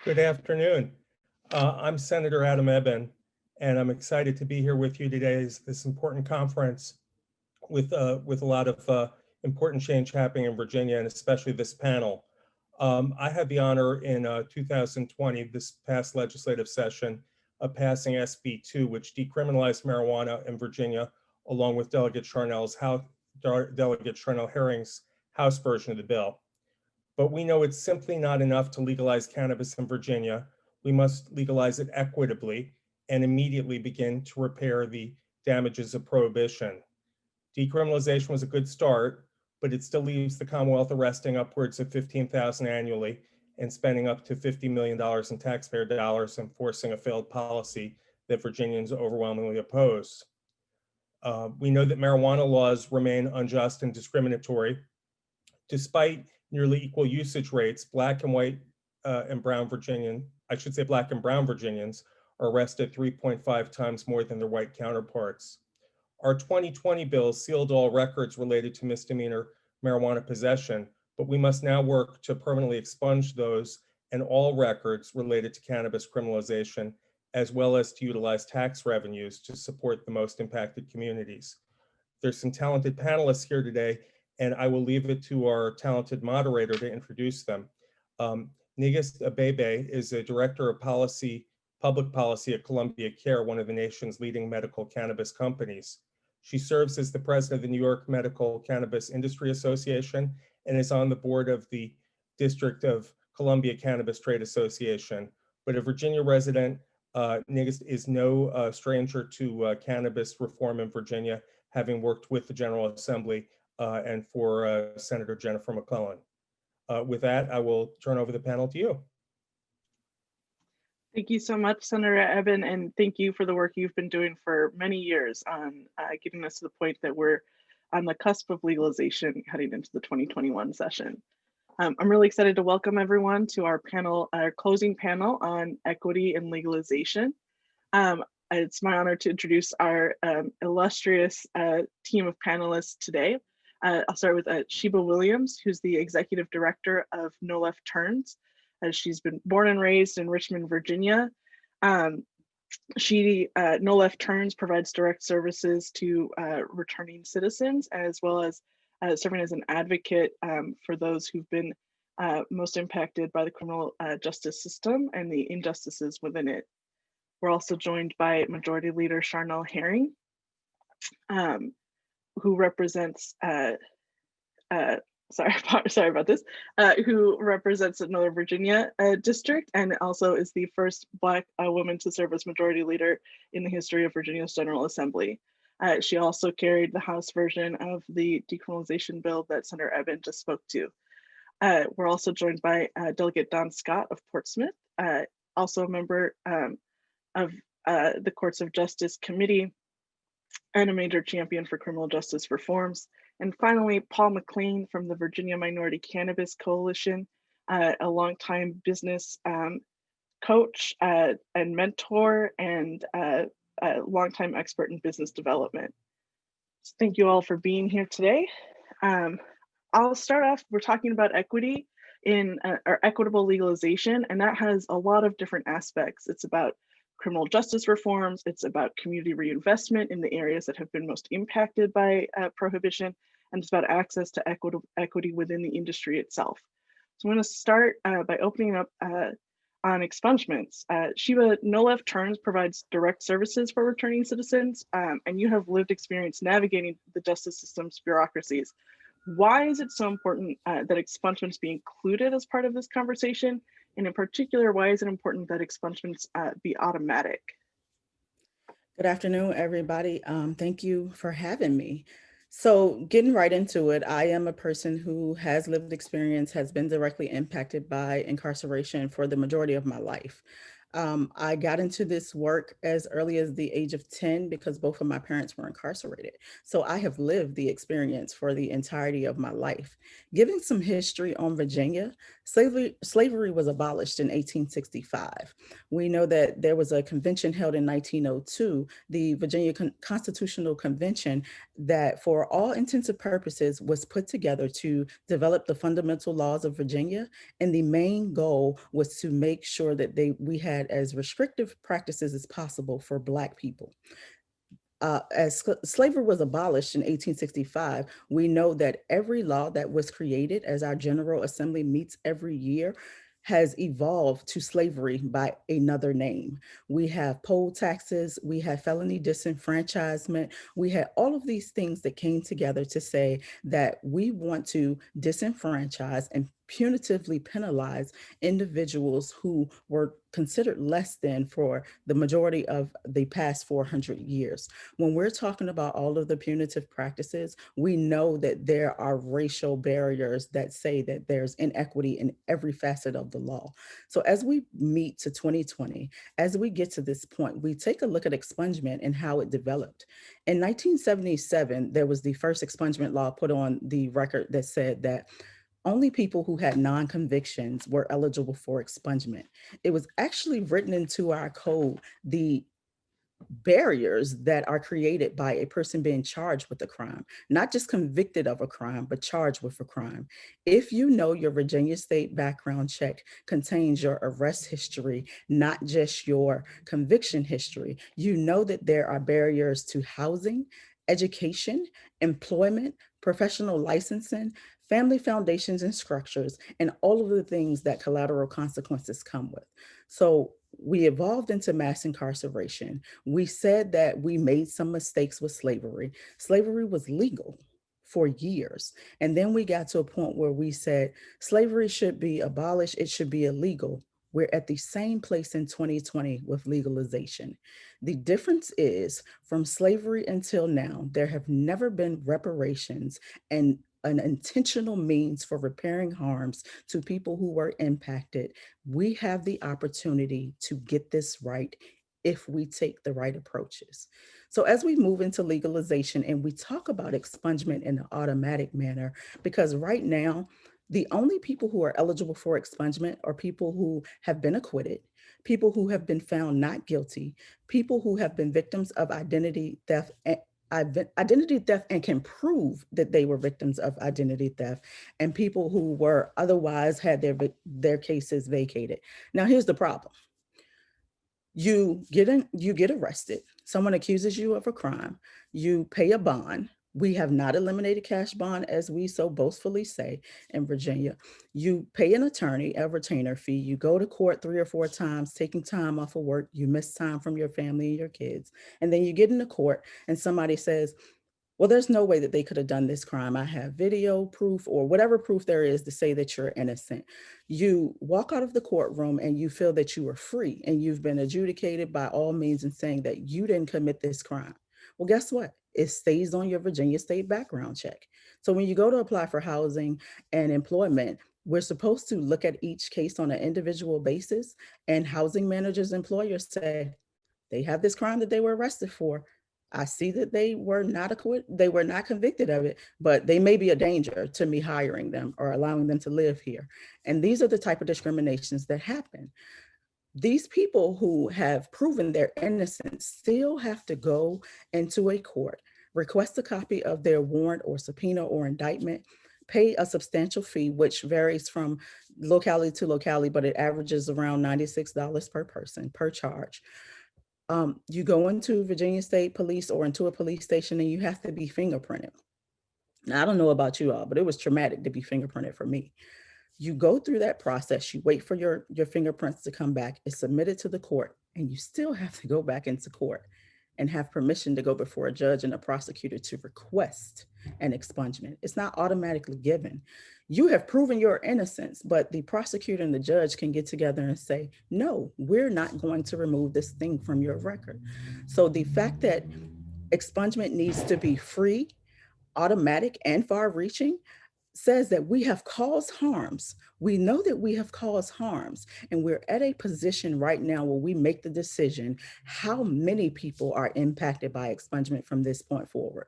Good afternoon. I'm Senator Abebe, and I'm excited to be here with you today at this important conference with a lot of important change happening in Virginia, and especially this panel. I had the honor in 2020, this past legislative session, of passing SB 2, which decriminalized marijuana in Virginia, along with Delegate Cherniele Herring's House version of the bill. But we know it's simply not enough to legalize cannabis in Virginia. We must legalize it equitably and immediately begin to repair the damages of prohibition. Decriminalization was a good start, but it still leaves the Commonwealth arresting upwards of 15,000 annually and spending up to $50 million in taxpayer dollars, enforcing a failed policy that Virginians overwhelmingly oppose. We know that marijuana laws remain unjust and discriminatory. Despite nearly equal usage rates, Black and brown Virginians are arrested 3.5 times more than their white counterparts. Our 2020 bill sealed all records related to misdemeanor marijuana possession, but we must now work to permanently expunge those and all records related to cannabis criminalization, as well as to utilize tax revenues to support the most impacted communities. There's some talented panelists here today, and I will leave it to our talented moderator to introduce them. Ngiste Abebe is a director of public policy at Columbia Care, one of the nation's leading medical cannabis companies. She serves as the president of the New York Medical Cannabis Industry Association and is on the board of the District of Columbia Cannabis Trade Association. But a Virginia resident, Ngiste is no stranger to cannabis reform in Virginia, having worked with the General Assembly and for Senator Jennifer McLean. With that, I will turn over the panel to you. Thank you so much, Senator Eben, and thank you for the work you've been doing for many years on getting us to the point that we're on the cusp of legalization heading into the 2021 session. I'm really excited to welcome everyone to our panel, our closing panel on equity and legalization. It's my honor to introduce our illustrious team of panelists today. I'll start with Sheba Williams, who's the executive director of Nolef Turns. She's been born and raised in Richmond, Virginia. Nolef Turns provides direct services to returning citizens, as well as serving as an advocate for those who've been most impacted by the criminal justice system and the injustices within it. We're also joined by Majority Leader Cherniele Herring, who represents sorry about this, who represents another Virginia district and also is the first Black woman to serve as majority leader in the history of Virginia's General Assembly. She also carried the House version of the decriminalization bill that Senator Eben just spoke to. We're also joined by Delegate Don Scott of Portsmouth, also a member of the Courts of Justice Committee and a major champion for criminal justice reforms. And finally, Paul McLean from the Virginia Minority Cannabis Coalition, a longtime business coach and mentor and a longtime expert in business development. So thank you all for being here today. I'll start off, we're talking about equity in or equitable legalization, and that has a lot of different aspects. It's about criminal justice reforms, it's about community reinvestment in the areas that have been most impacted by prohibition, and it's about access to equity within the industry itself. So I'm going to start by opening up on expungements. Sheba, Nolef Turns provides direct services for returning citizens, and you have lived experience navigating the justice system's bureaucracies. Why is it so important that expungements be included as part of this conversation? And in particular, why is it important that expungements be automatic? Good afternoon, everybody. Thank you for having me. So getting right into it, I am a person who has lived experience, has been directly impacted by incarceration for the majority of my life. I got into this work as early as the age of 10 because both of my parents were incarcerated. So I have lived the experience for the entirety of my life. Giving some history on Virginia, slavery was abolished in 1865. We know that there was a convention held in 1902, the Virginia Constitutional Convention, that for all intents and purposes was put together to develop the fundamental laws of Virginia. And the main goal was to make sure that we had as restrictive practices as possible for Black people. As slavery was abolished in 1865, we know that every law that was created, as our General Assembly meets every year, has evolved to slavery by another name. We have poll taxes, we have felony disenfranchisement, we had all of these things that came together to say that we want to disenfranchise and punitively penalize individuals who were considered less than for the majority of the past 400 years. When we're talking about all of the punitive practices, we know that there are racial barriers that say that there's inequity in every facet of the law. So as we meet to 2020, as we get to this point, we take a look at expungement and how it developed. In 1977, there was the first expungement law put on the record that said that only people who had non-convictions were eligible for expungement. It was actually written into our code, the barriers that are created by a person being charged with a crime, not just convicted of a crime, but charged with a crime. If you know your Virginia state background check contains your arrest history, not just your conviction history, you know that there are barriers to housing, education, employment, professional licensing, family foundations and structures, and all of the things that collateral consequences come with. So we evolved into mass incarceration. We said that we made some mistakes with slavery. Slavery was legal for years. And then we got to a point where we said slavery should be abolished, it should be illegal. We're at the same place in 2020 with legalization. The difference is from slavery until now, there have never been reparations and an intentional means for repairing harms to people who were impacted. We have the opportunity to get this right if we take the right approaches. So as we move into legalization and we talk about expungement in an automatic manner, because right now, the only people who are eligible for expungement are people who have been acquitted, people who have been found not guilty, people who have been victims of identity theft and can prove that they were victims of identity theft, and people who were otherwise had their cases vacated. Now, here's the problem. You get arrested, someone accuses you of a crime, you pay a bond. We have not eliminated cash bond, as we so boastfully say in Virginia. You pay an attorney a retainer fee, you go to court 3 or 4 times, taking time off of work, you miss time from your family and your kids, and then you get into court and somebody says, well, there's no way that they could have done this crime. I have video proof or whatever proof there is to say that you're innocent. You walk out of the courtroom and you feel that you are free and you've been adjudicated by all means in saying that you didn't commit this crime. Well, guess what? It stays on your Virginia state background check. So when you go to apply for housing and employment, we're supposed to look at each case on an individual basis, and housing managers, employers say, they have this crime that they were arrested for. I see that they were not convicted of it, but they may be a danger to me hiring them or allowing them to live here. And these are the type of discriminations that happen. These people who have proven their innocence still have to go into a court, request a copy of their warrant or subpoena or indictment, pay a substantial fee, which varies from locality to locality, but it averages around $96 per person per charge. You go into Virginia State Police or into a police station and you have to be fingerprinted. Now, I don't know about you all, but it was traumatic to be fingerprinted for me. You go through that process, you wait for your fingerprints to come back, it's submitted to the court, and you still have to go back into court and have permission to go before a judge and a prosecutor to request an expungement. It's not automatically given. You have proven your innocence, but the prosecutor and the judge can get together and say, no, we're not going to remove this thing from your record. So the fact that expungement needs to be free, automatic, and far-reaching says that we have caused harms. We know that we have caused harms, and we're at a position right now where we make the decision how many people are impacted by expungement from this point forward.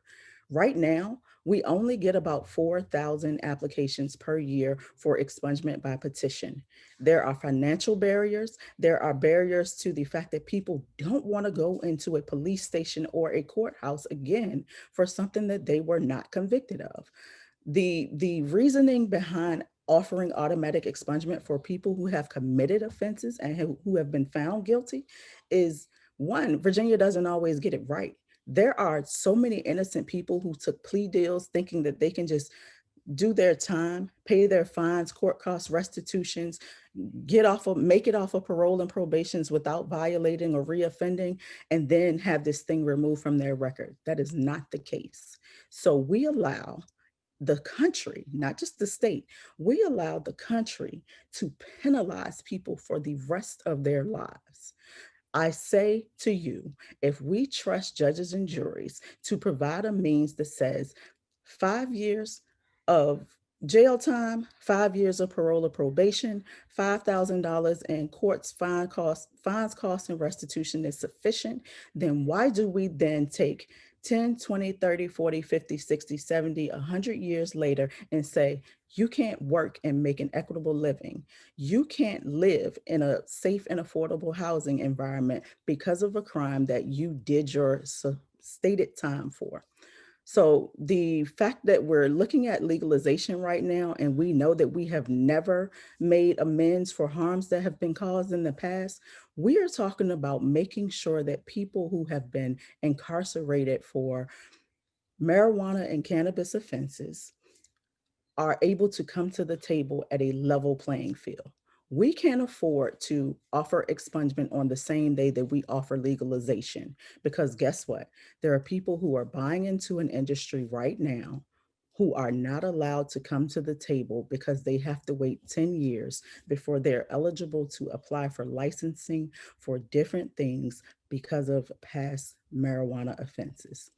Right now, we only get about 4,000 applications per year for expungement by petition. There are financial barriers. There are barriers to the fact that people don't want to go into a police station or a courthouse again for something that they were not convicted of. The reasoning behind offering automatic expungement for people who have committed offenses and who have been found guilty is, one, Virginia doesn't always get it right. There are so many innocent people who took plea deals thinking that they can just do their time, pay their fines, court costs, restitutions, make it off of parole and probations without violating or reoffending, and then have this thing removed from their record. That is not the case. So we allow the country, not just the state, we allow the country to penalize people for the rest of their lives. I say to you, if we trust judges and juries to provide a means that says 5 years of jail time, 5 years of parole or probation, $5,000 in courts fines, costs, and restitution is sufficient, then why do we then take 10, 20, 30, 40, 50, 60, 70, 100 years later and say, you can't work and make an equitable living. You can't live in a safe and affordable housing environment because of a crime that you did your stated time for. So the fact that we're looking at legalization right now, and we know that we have never made amends for harms that have been caused in the past, we are talking about making sure that people who have been incarcerated for marijuana and cannabis offenses are able to come to the table at a level playing field. We can't afford to offer expungement on the same day that we offer legalization, because guess what? There are people who are buying into an industry right now who are not allowed to come to the table because they have to wait 10 years before they're eligible to apply for licensing for different things because of past marijuana offenses.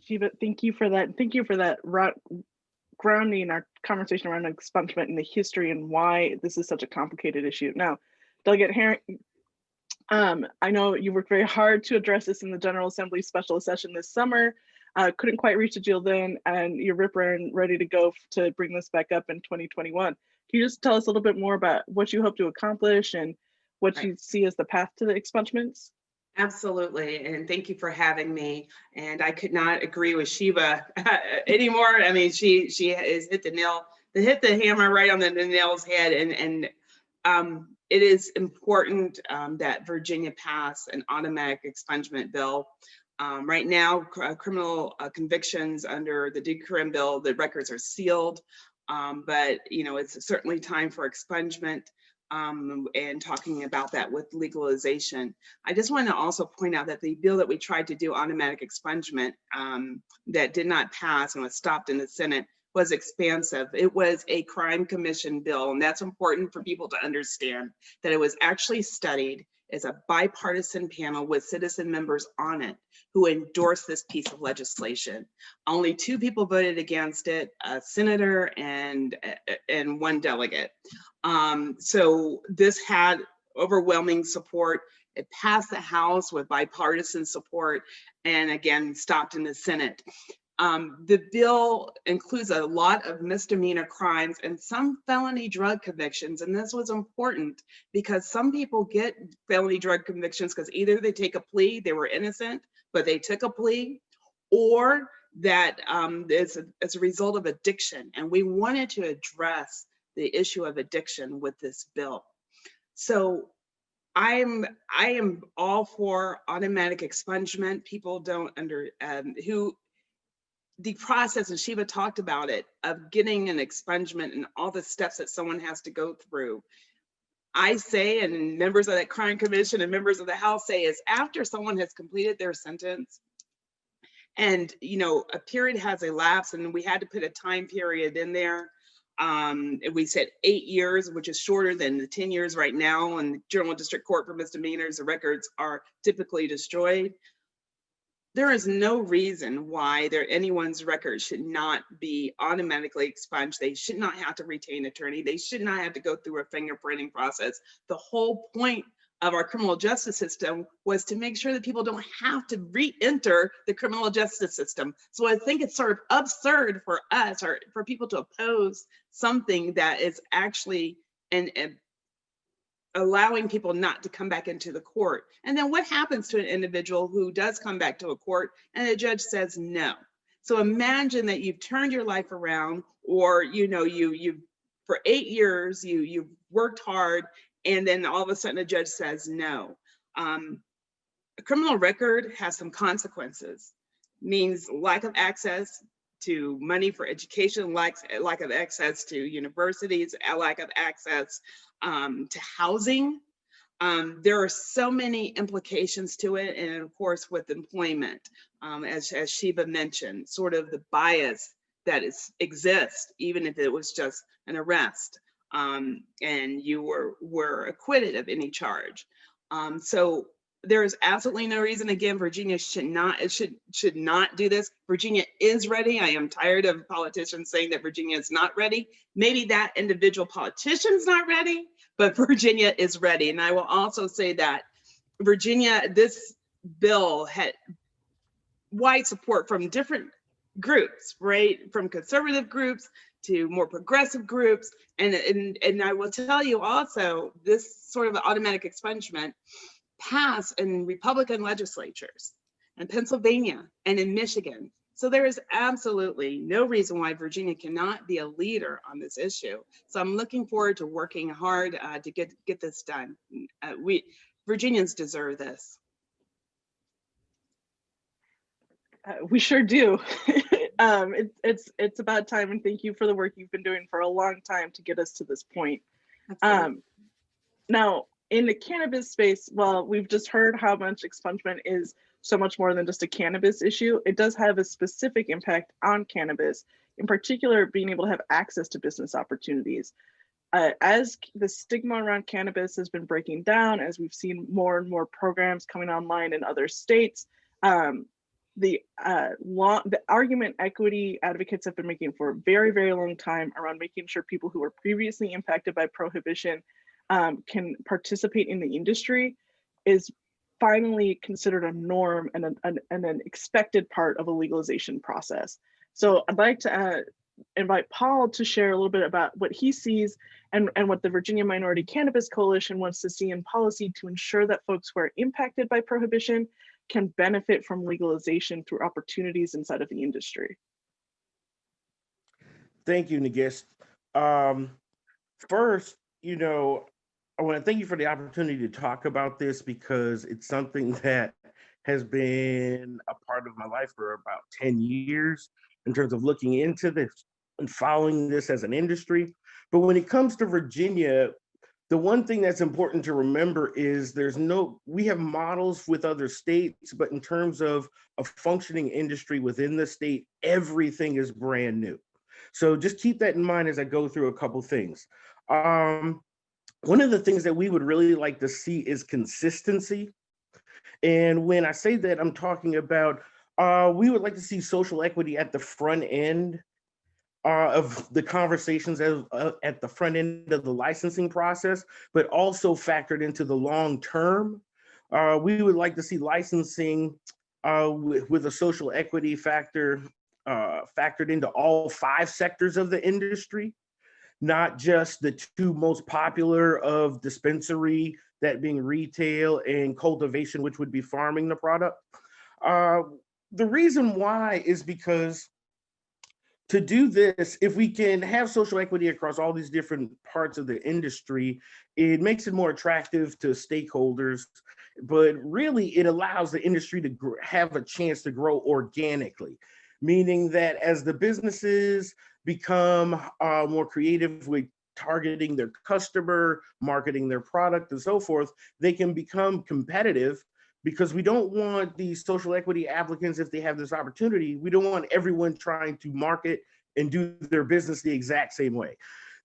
Sheba, thank you for that. Thank you for that grounding our conversation around expungement and the history and why this is such a complicated issue. Now, Delegate Herring, I know you worked very hard to address this in the General Assembly special session this summer. Couldn't quite reach a deal then, and you're rip-roaring ready to go to bring this back up in 2021. Can you just tell us a little bit more about what you hope to accomplish and what you see as the path to the expungements? Absolutely, and thank you for having me. And I could not agree with Sheba anymore. I mean, she has hit the hammer right on the nail's head. And it is important that Virginia pass an automatic expungement bill. Right now, criminal convictions under the decrim bill, the records are sealed, but it's certainly time for expungement. And talking about that with legalization. I just want to also point out that the bill that we tried to do, automatic expungement, that did not pass and was stopped in the Senate, was expansive. It was a crime commission bill, and that's important for people to understand, that it was actually studied as a bipartisan panel with citizen members on it who endorsed this piece of legislation. Only 2 people voted against it, a senator and 1 delegate. So this had overwhelming support. It passed the House with bipartisan support, and again, stopped in the Senate. The bill includes a lot of misdemeanor crimes and some felony drug convictions. And this was important because some people get felony drug convictions because either they take a plea, they were innocent, but they took a plea, or that it's a result of addiction. And we wanted to address the issue of addiction with this bill. So I am all for automatic expungement. People don't the process, and Sheba talked about it, of getting an expungement and all the steps that someone has to go through. I say, and members of that crime commission and members of the House say, is after someone has completed their sentence and a period has elapsed, and we had to put a time period in there. We said 8 years, which is shorter than the 10 years right now. In the General District Court for misdemeanors, the records are typically destroyed. there is no reason why anyone's record should not be automatically expunged. They should not have to retain attorney. They should not have to go through a fingerprinting process. The whole point of our criminal justice system was to make sure that people don't have to re-enter the criminal justice system. So I think it's sort of absurd for us or for people to oppose something that is actually and allowing people not to come back into the court. And then what happens to an individual who does come back to a court and the judge says no? So imagine that you've turned your life around, or you for 8 years you've worked hard, and then all of a sudden a judge says no. A criminal record has some consequences. Means lack of access to money for education, lack of access to universities, lack of access to housing. There are so many implications to it. And of course, with employment, as Sheba mentioned, sort of the bias that exists, even if it was just an arrest and you were acquitted of any charge. So there is absolutely no reason. Again, Virginia should not do this. Virginia is ready. I am tired of politicians saying that Virginia is not ready. Maybe that individual politician's not ready, but Virginia is ready. And I will also say that Virginia, this bill had wide support from different groups, right? From conservative groups to more progressive groups. And I will tell you also, this sort of automatic expungement passed in Republican legislatures in Pennsylvania and in Michigan. So there is absolutely no reason why Virginia cannot be a leader on this issue. So I'm looking forward to working hard to get this done. Virginians deserve this. We sure do. It's about time, and thank you for the work you've been doing for a long time to get us to this point. Now, in the cannabis space, well, we've just heard how much expungement is so much more than just a cannabis issue. It does have a specific impact on cannabis, in particular, being able to have access to business opportunities. As the stigma around cannabis has been breaking down, as we've seen more and more programs coming online in other states, the argument equity advocates have been making for a very, very long time around making sure people who were previously impacted by prohibition can participate in the industry is finally considered a norm and an expected part of a legalization process. So I'd like to invite Paul to share a little bit about what he sees and what the Virginia Minority Cannabis Coalition wants to see in policy to ensure that folks who are impacted by prohibition can benefit from legalization through opportunities inside of the industry. Thank you, Ngiste. First, I want to thank you for the opportunity to talk about this because it's something that has been a part of my life for about 10 years in terms of looking into this and following this as an industry. But when it comes to Virginia, the one thing that's important to remember is we have models with other states, but in terms of a functioning industry within the state, everything is brand new. So just keep that in mind as I go through a couple things. One of the things that we would really like to see is consistency. And when I say that, I'm talking about, we would like to see social equity at the front end of the conversations at the front end of the licensing process, but also factored into the long term. We would like to see licensing with a social equity factor factored into all 5 sectors of the industry, not just the 2 most popular of dispensary, that being retail, and cultivation, which would be farming the product. The reason why is because to do this, if we can have social equity across all these different parts of the industry, it makes it more attractive to stakeholders, but really it allows the industry to have a chance to grow organically, meaning that as the businesses become more creative with targeting their customer, marketing their product, and so forth, they can become competitive, because we don't want these social equity applicants, if they have this opportunity, we don't want everyone trying to market and do their business the exact same way.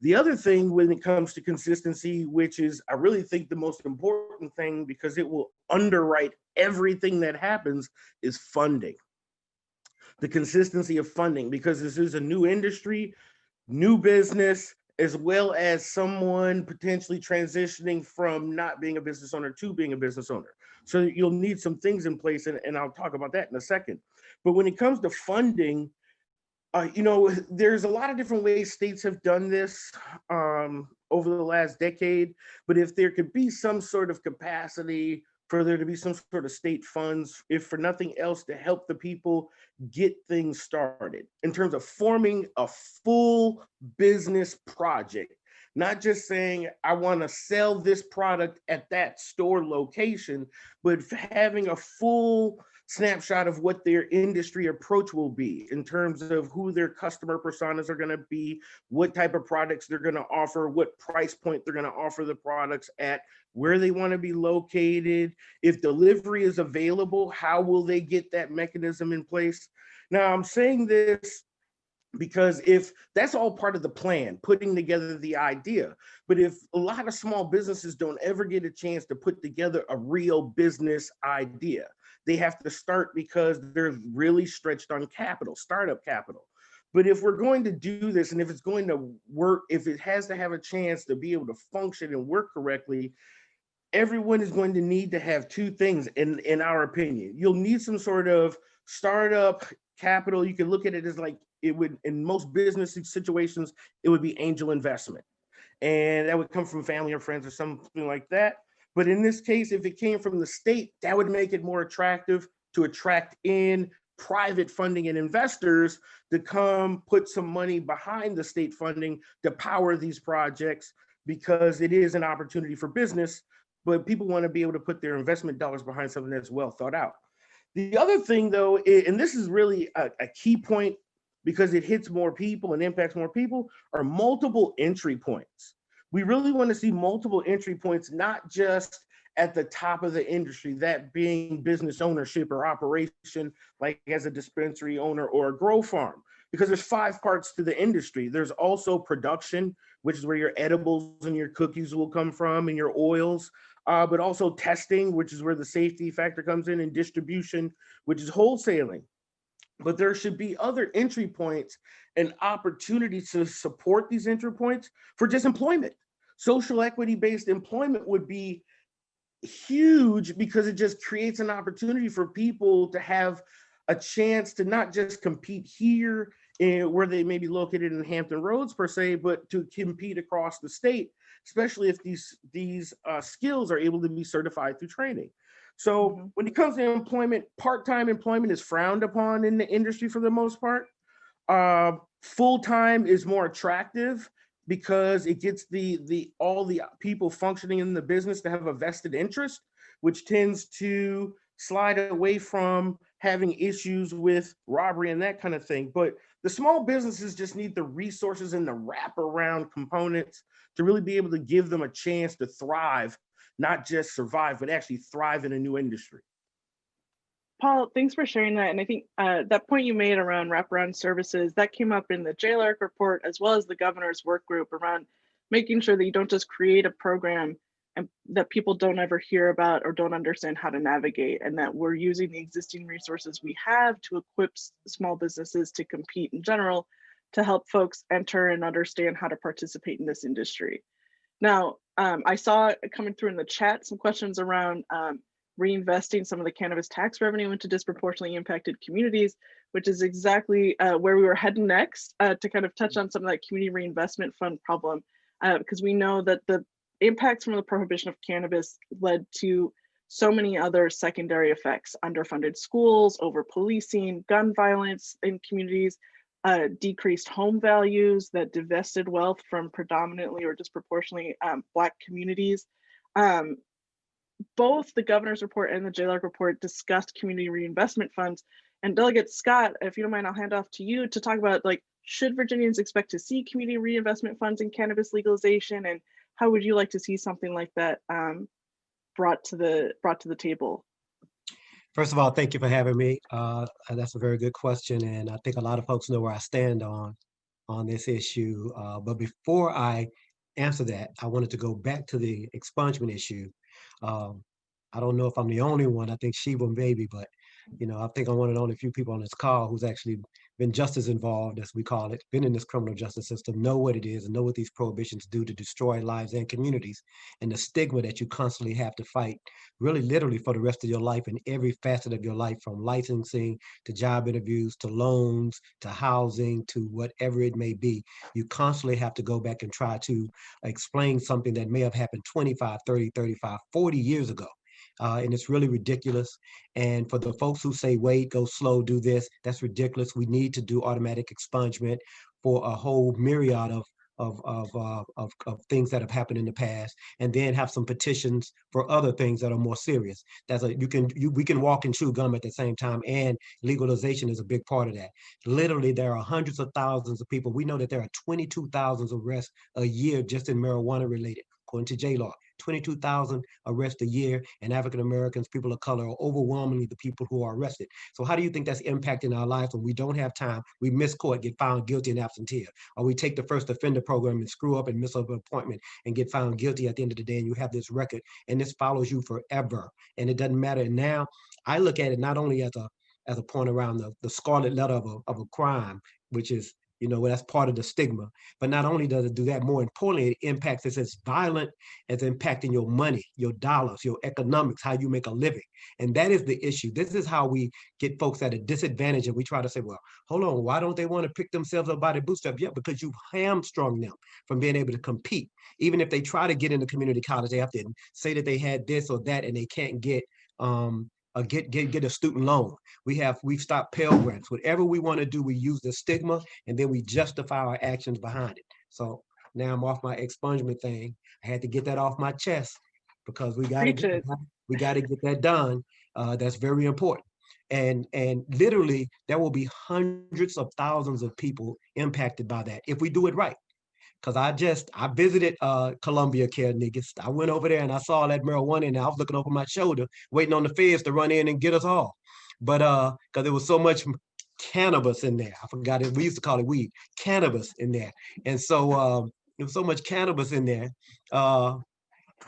The other thing when it comes to consistency, which is I really think the most important thing because it will underwrite everything that happens, is funding. The consistency of funding, because this is a new industry, new business, as well as someone potentially transitioning from not being a business owner to being a business owner. So you'll need some things in place, and I'll talk about that in a second. But when it comes to funding, there's a lot of different ways states have done this over the last decade. But if there could be some sort of capacity for there to be some sort of state funds, if for nothing else, to help the people get things started in terms of forming a full business project, not just saying, I want to sell this product at that store location, but having a full snapshot of what their industry approach will be in terms of who their customer personas are going to be, what type of products they're going to offer, what price point they're going to offer the products at, where they want to be located, if delivery is available, how will they get that mechanism in place? Now, I'm saying this because if that's all part of the plan, putting together the idea, but if a lot of small businesses don't ever get a chance to put together a real business idea, they have to start because they're really stretched on capital, startup capital. But if we're going to do this, and if it's going to work, if it has to have a chance to be able to function and work correctly, everyone is going to need to have two things, in our opinion. You'll need some sort of startup capital. You can look at it as like, it would, in most business situations, it would be angel investment. And that would come from family or friends or something like that. But in this case, if it came from the state, that would make it more attractive to attract in private funding and investors to come put some money behind the state funding to power these projects, because it is an opportunity for business, but people want to be able to put their investment dollars behind something that's well thought out. The other thing, though, and this is really a key point because it hits more people and impacts more people, are multiple entry points. We really want to see multiple entry points, not just at the top of the industry, that being business ownership or operation, like as a dispensary owner or a grow farm, because there's 5 parts to the industry. There's also production, which is where your edibles and your cookies will come from, and your oils, but also testing, which is where the safety factor comes in, and distribution, which is wholesaling. But there should be other entry points and opportunities to support these entry points for just employment. Social equity-based employment would be huge because it just creates an opportunity for people to have a chance to not just compete here where they may be located in Hampton Roads per se, but to compete across the state, especially if these skills are able to be certified through training. So when it comes to employment, part-time employment is frowned upon in the industry for the most part. Full-time is more attractive because it gets all the people functioning in the business to have a vested interest, which tends to slide away from having issues with robbery and that kind of thing. But the small businesses just need the resources and the wraparound components to really be able to give them a chance to thrive, not just survive, but actually thrive in a new industry. Paul, thanks for sharing that. And I think that point you made around wraparound services, that came up in the JLARC report, as well as the governor's work group around making sure that you don't just create a program and that people don't ever hear about or don't understand how to navigate, and that we're using the existing resources we have to equip small businesses to compete in general, to help folks enter and understand how to participate in this industry. Now, I saw coming through in the chat some questions around reinvesting some of the cannabis tax revenue into disproportionately impacted communities, which is exactly where we were heading next, to kind of touch on some of that community reinvestment fund problem, because we know that the impacts from the prohibition of cannabis led to so many other secondary effects: underfunded schools, over policing, gun violence in communities, decreased home values that divested wealth from predominantly or disproportionately Black communities. Both the governor's report and the JLARC report discussed community reinvestment funds. And Delegate Scott, if you don't mind, I'll hand off to you to talk about, like, should Virginians expect to see community reinvestment funds in cannabis legalization, and how would you like to see something like that brought to the table? First of all, thank you for having me. That's a very good question, and I think a lot of folks know where I stand on on this issue. But before I answer that, I wanted to go back to the expungement issue. Um, I don't know if I'm the only one. I think Sheba maybe, but I think I'm one of the only few people on this call who's actually been justice involved, as we call it, been in this criminal justice system, know what it is and know what these prohibitions do to destroy lives and communities, and the stigma that you constantly have to fight, really literally for the rest of your life in every facet of your life, from licensing to job interviews to loans to housing to whatever it may be. You constantly have to go back and try to explain something that may have happened 25, 30, 35, 40 years ago. And it's really ridiculous. And for the folks who say, wait, go slow, do this, that's ridiculous. We need to do automatic expungement for a whole myriad of things that have happened in the past, and then have some petitions for other things that are more serious. We can walk and chew gum at the same time, and legalization is a big part of that. Literally, there are hundreds of thousands of people. We know that there are 22,000 arrests a year just in marijuana related, according to J-Law. 22,000 arrests a year, and African Americans, people of color, are overwhelmingly the people who are arrested. So how do you think that's impacting our lives when we don't have time, we miss court, get found guilty and absentia, or we take the first offender program and screw up and miss an appointment and get found guilty at the end of the day, and you have this record, and this follows you forever, and it doesn't matter. And now I look at it not only as a point around the scarlet letter of a crime, which is, that's part of the stigma. But not only does it do that, more importantly, it impacts us as violent as impacting your money, your dollars, your economics, how you make a living. And that is the issue. This is how we get folks at a disadvantage. And we try to say, well, hold on, why don't they want to pick themselves up by the bootstrap? Yeah, because you've hamstrung them from being able to compete. Even if they try to get into community college, they have to say that they had this or that, and they can't get a student loan. We've stopped Pell Grants. Whatever we want to do, we use the stigma, and then we justify our actions behind it. So now I'm off my expungement thing. I had to get that off my chest because we got to get that done. That's very important. And literally, there will be hundreds of thousands of people impacted by that if we do it right. Because I visited Columbia Care, niggas. I went over there and I saw that marijuana, and I was looking over my shoulder, waiting on the feds to run in and get us all. But because there was so much cannabis in there. I forgot it. We used to call it weed, cannabis in there. And so there was so much cannabis in there. I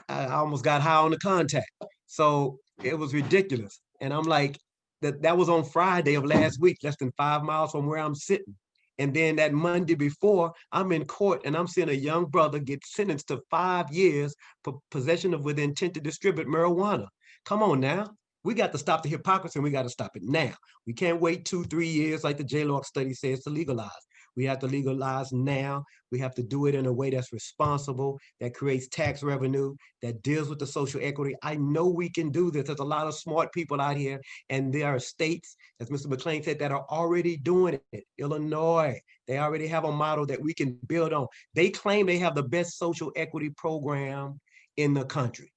almost got high on the contact. So it was ridiculous. And I'm like, that was on Friday of last week, less than 5 miles from where I'm sitting. And then that Monday before, I'm in court and I'm seeing a young brother get sentenced to 5 years for possession with intent to distribute marijuana. Come on now. We got to stop the hypocrisy, and we got to stop it now. We can't wait 2-3 years like the J-Law study says to legalize. We have to legalize now. We have to do it in a way that's responsible, that creates tax revenue, that deals with the social equity. I know we can do this. There's a lot of smart people out here, and there are states, as Mr. McLean said, that are already doing it. Illinois, they already have a model that we can build on. They claim they have the best social equity program in the country.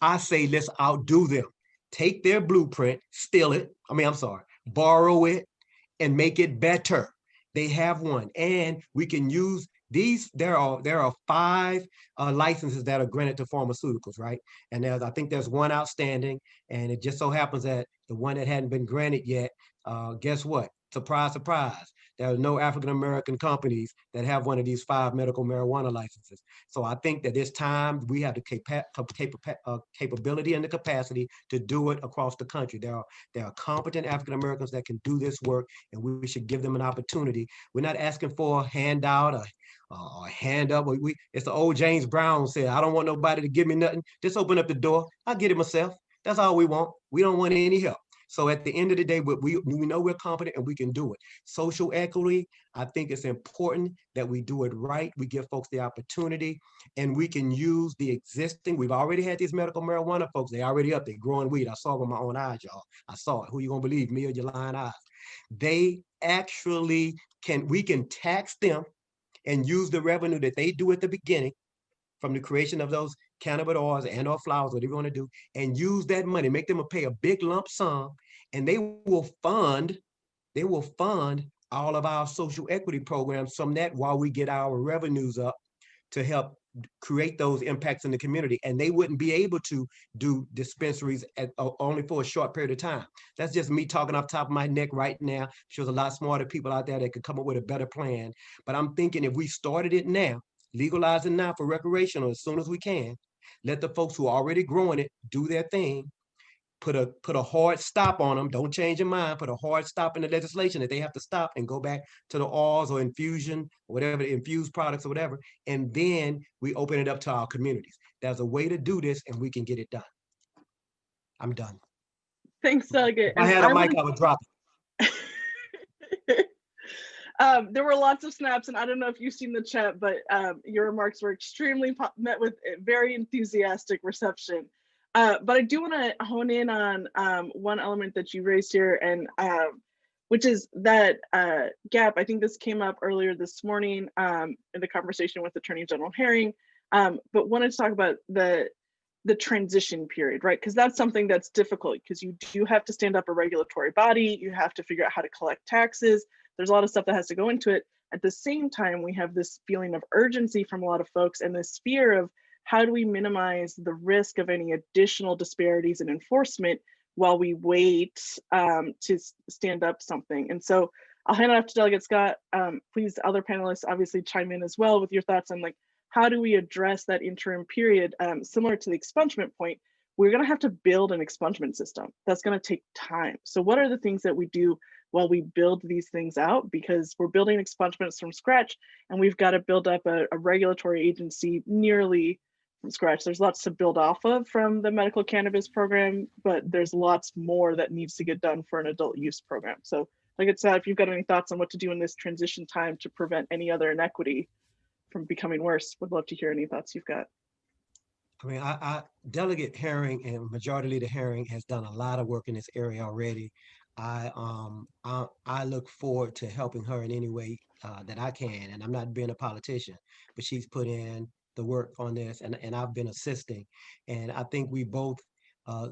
I say, let's outdo them. Take their blueprint, steal it. Borrow it and make it better. They have one, and we can use these. There are 5 licenses that are granted to pharmaceuticals, right? And I think there's one outstanding, and it just so happens that the one that hadn't been granted yet, guess what? Surprise, surprise. There are no African-American companies that have one of these 5 medical marijuana licenses. So I think that it's time we have the capability and the capacity to do it across the country. There are competent African-Americans that can do this work, and we should give them an opportunity. We're not asking for a handout or a hand up. It's the old James Brown said, I don't want nobody to give me nothing. Just open up the door. I'll get it myself. That's all we want. We don't want any help. So at the end of the day, we know we're competent and we can do it. Social equity, I think it's important that we do it right. We give folks the opportunity, and we can use the existing. We've already had these medical marijuana folks. They already up there growing weed. I saw it with my own eyes, y'all. I saw it. Who you gonna believe, me or your lying eyes? They actually we can tax them and use the revenue that they do at the beginning from the creation of those cannabis oils and or flowers, whatever you want to do, and use that money, make them pay a big lump sum, and they will fund all of our social equity programs from that while we get our revenues up to help create those impacts in the community, and they wouldn't be able to do dispensaries only for a short period of time. That's just me talking off the top of my neck right now. I'm sure there's a lot smarter people out there that could come up with a better plan. But I'm thinking if we started it now, legalize it now for recreational as soon as we can, let the folks who are already growing it do their thing, put a hard stop on them. Don't change your mind. Put a hard stop in the legislation that they have to stop and go back to the oils or infusion, or whatever, the infused products or whatever. And then we open it up to our communities. There's a way to do this and we can get it done. I'm done. Thanks, Delegate. If I had a mic, I would drop it. There were lots of snaps, and I don't know if you've seen the chat, but your remarks were extremely met with very enthusiastic reception. But I do want to hone in on one element that you raised here, and which is that gap. I think this came up earlier this morning in the conversation with Attorney General Herring, but wanted to talk about the transition period, right? Because that's something that's difficult, because you do have to stand up a regulatory body, you have to figure out how to collect taxes. There's a lot of stuff that has to go into it. At the same time, we have this feeling of urgency from a lot of folks and this fear of how do we minimize the risk of any additional disparities in enforcement while we wait to stand up something. And so I'll hand it off to Delegate Scott. Please, other panelists obviously chime in as well with your thoughts on like, how do we address that interim period? Similar to the expungement point, we're gonna have to build an expungement system. That's gonna take time. So what are the things that we do while we build these things out? Because we're building expungements from scratch, and we've got to build up a regulatory agency nearly from scratch. There's lots to build off of from the medical cannabis program, but there's lots more that needs to get done for an adult use program. So like I said, if you've got any thoughts on what to do in this transition time to prevent any other inequity from becoming worse, would love to hear any thoughts you've got. I mean, Delegate Herring and Majority Leader Herring has done a lot of work in this area already. I look forward to helping her in any way that I can, and I'm not being a politician, but she's put in the work on this, and I've been assisting, and I think we both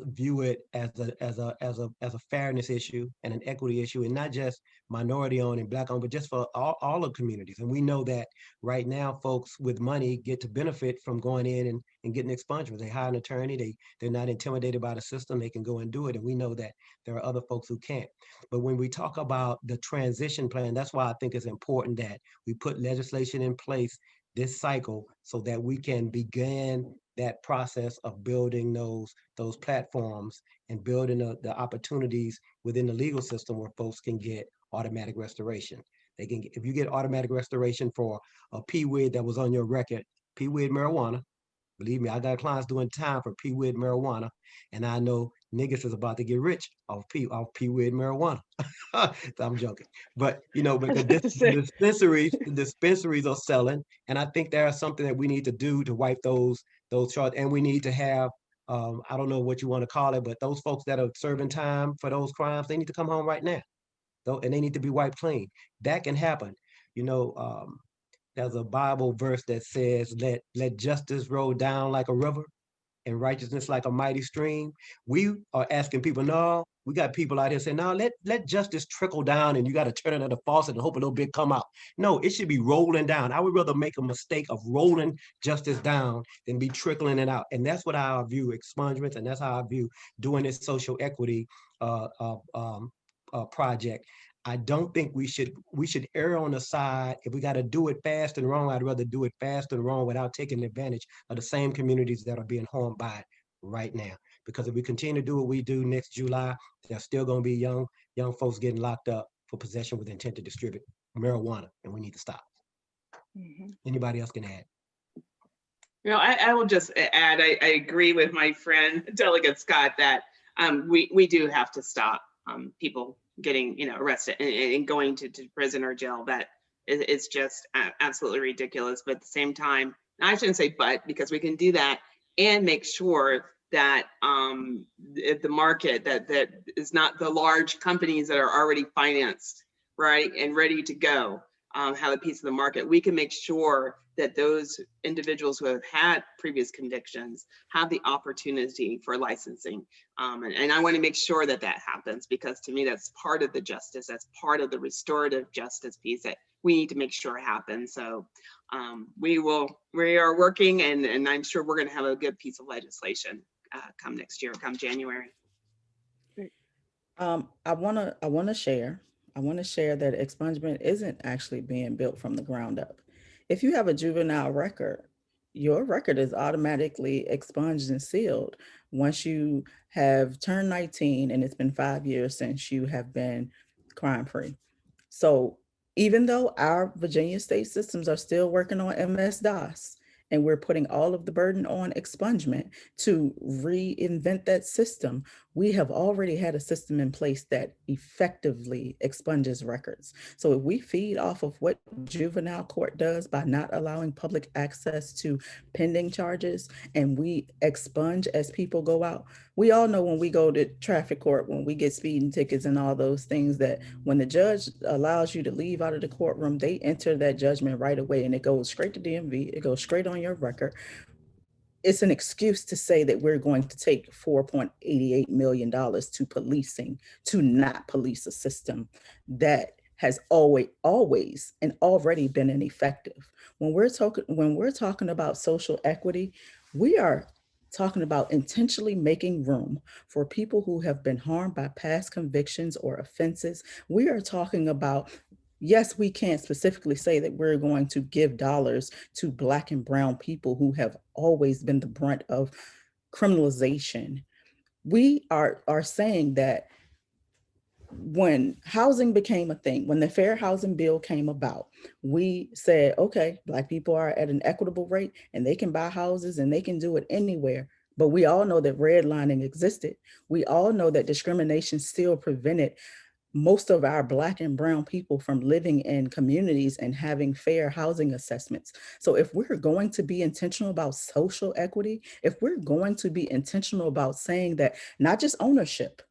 view it as a fairness issue and an equity issue, and not just minority owned and Black owned, but just for all of communities. And we know that right now, folks with money get to benefit from going in and getting expungements. They hire an attorney, they're not intimidated by the system, they can go and do it. And we know that there are other folks who can't. But when we talk about the transition plan, that's why I think it's important that we put legislation in place this cycle so that we can begin that process of building those platforms and building the opportunities within the legal system where folks can get automatic restoration. They can, if you get automatic restoration for a PWID that was on your record, PWID marijuana. Believe me, I got clients doing time for PWID marijuana, and I know niggas is about to get rich off PWID marijuana. I'm joking, but you know, but the dispensaries are selling, and I think there's something that we need to do to wipe those charts, and we need to have I don't know what you want to call it, but those folks that are serving time for those crimes, they need to come home right now, though, and they need to be wiped clean. That can happen, you know. There's a Bible verse that says, let justice roll down like a river and righteousness like a mighty stream. We are asking people, no, we got people out here saying, no, let justice trickle down and you got to turn it on the faucet and hope a little bit come out. No, it should be rolling down. I would rather make a mistake of rolling justice down than be trickling it out. And that's what I view expungements, and that's how I view doing this social equity project. I don't think we should err on the side. If we got to do it fast and wrong, I'd rather do it fast and wrong without taking advantage of the same communities that are being harmed by it right now. Because if we continue to do what we do next July, there's still going to be young folks getting locked up for possession with intent to distribute marijuana, and we need to stop. Mm-hmm. Anybody else can add? You know, I will just add, I agree with my friend Delegate Scott that we do have to stop people getting, you know, arrested and going to prison or jail. That is just absolutely ridiculous. But at the same time, I shouldn't say but, because we can do that and make sure that the market that is not the large companies that are already financed, right, and ready to go, have a piece of the market. We can make sure that those individuals who have had previous convictions have the opportunity for licensing. And I want to make sure that that happens, because to me, that's part of the justice. That's part of the restorative justice piece that we need to make sure happens. So we are working, and I'm sure we're going to have a good piece of legislation come next year, come January. I wanna share that expungement isn't actually being built from the ground up. If you have a juvenile record, your record is automatically expunged and sealed once you have turned 19 and it's been 5 years since you have been crime-free. So even though our Virginia state systems are still working on MS-DOS, and we're putting all of the burden on expungement to reinvent that system, we have already had a system in place that effectively expunges records. So if we feed off of what juvenile court does by not allowing public access to pending charges, and we expunge as people go out, we all know when we go to traffic court, when we get speeding tickets and all those things, that when the judge allows you to leave out of the courtroom, they enter that judgment right away and it goes straight to DMV, it goes straight on your record. It's an excuse to say that we're going to take $4.88 million to policing, to not police a system that has always and already been ineffective. When we're talking about social equity, we are talking about intentionally making room for people who have been harmed by past convictions or offenses. We are talking about, yes, we can't specifically say that we're going to give dollars to Black and brown people who have always been the brunt of criminalization. We are saying that when housing became a thing, when the Fair Housing Bill came about, we said, okay, Black people are at an equitable rate and they can buy houses and they can do it anywhere. But we all know that redlining existed. We all know that discrimination still prevented most of our Black and brown people from living in communities and having fair housing assessments. So if we're going to be intentional about social equity, if we're going to be intentional about saying that not just ownership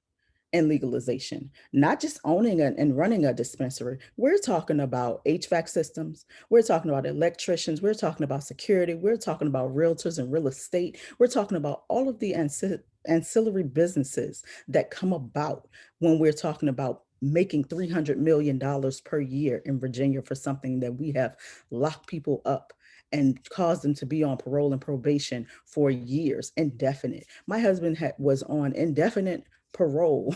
and legalization, not just owning and running a dispensary, we're talking about HVAC systems, we're talking about electricians, we're talking about security, we're talking about realtors and real estate, we're talking about all of the ancillary businesses that come about when we're talking about making $300 million per year in Virginia for something that we have locked people up and caused them to be on parole and probation for years, indefinite. My husband was on indefinite parole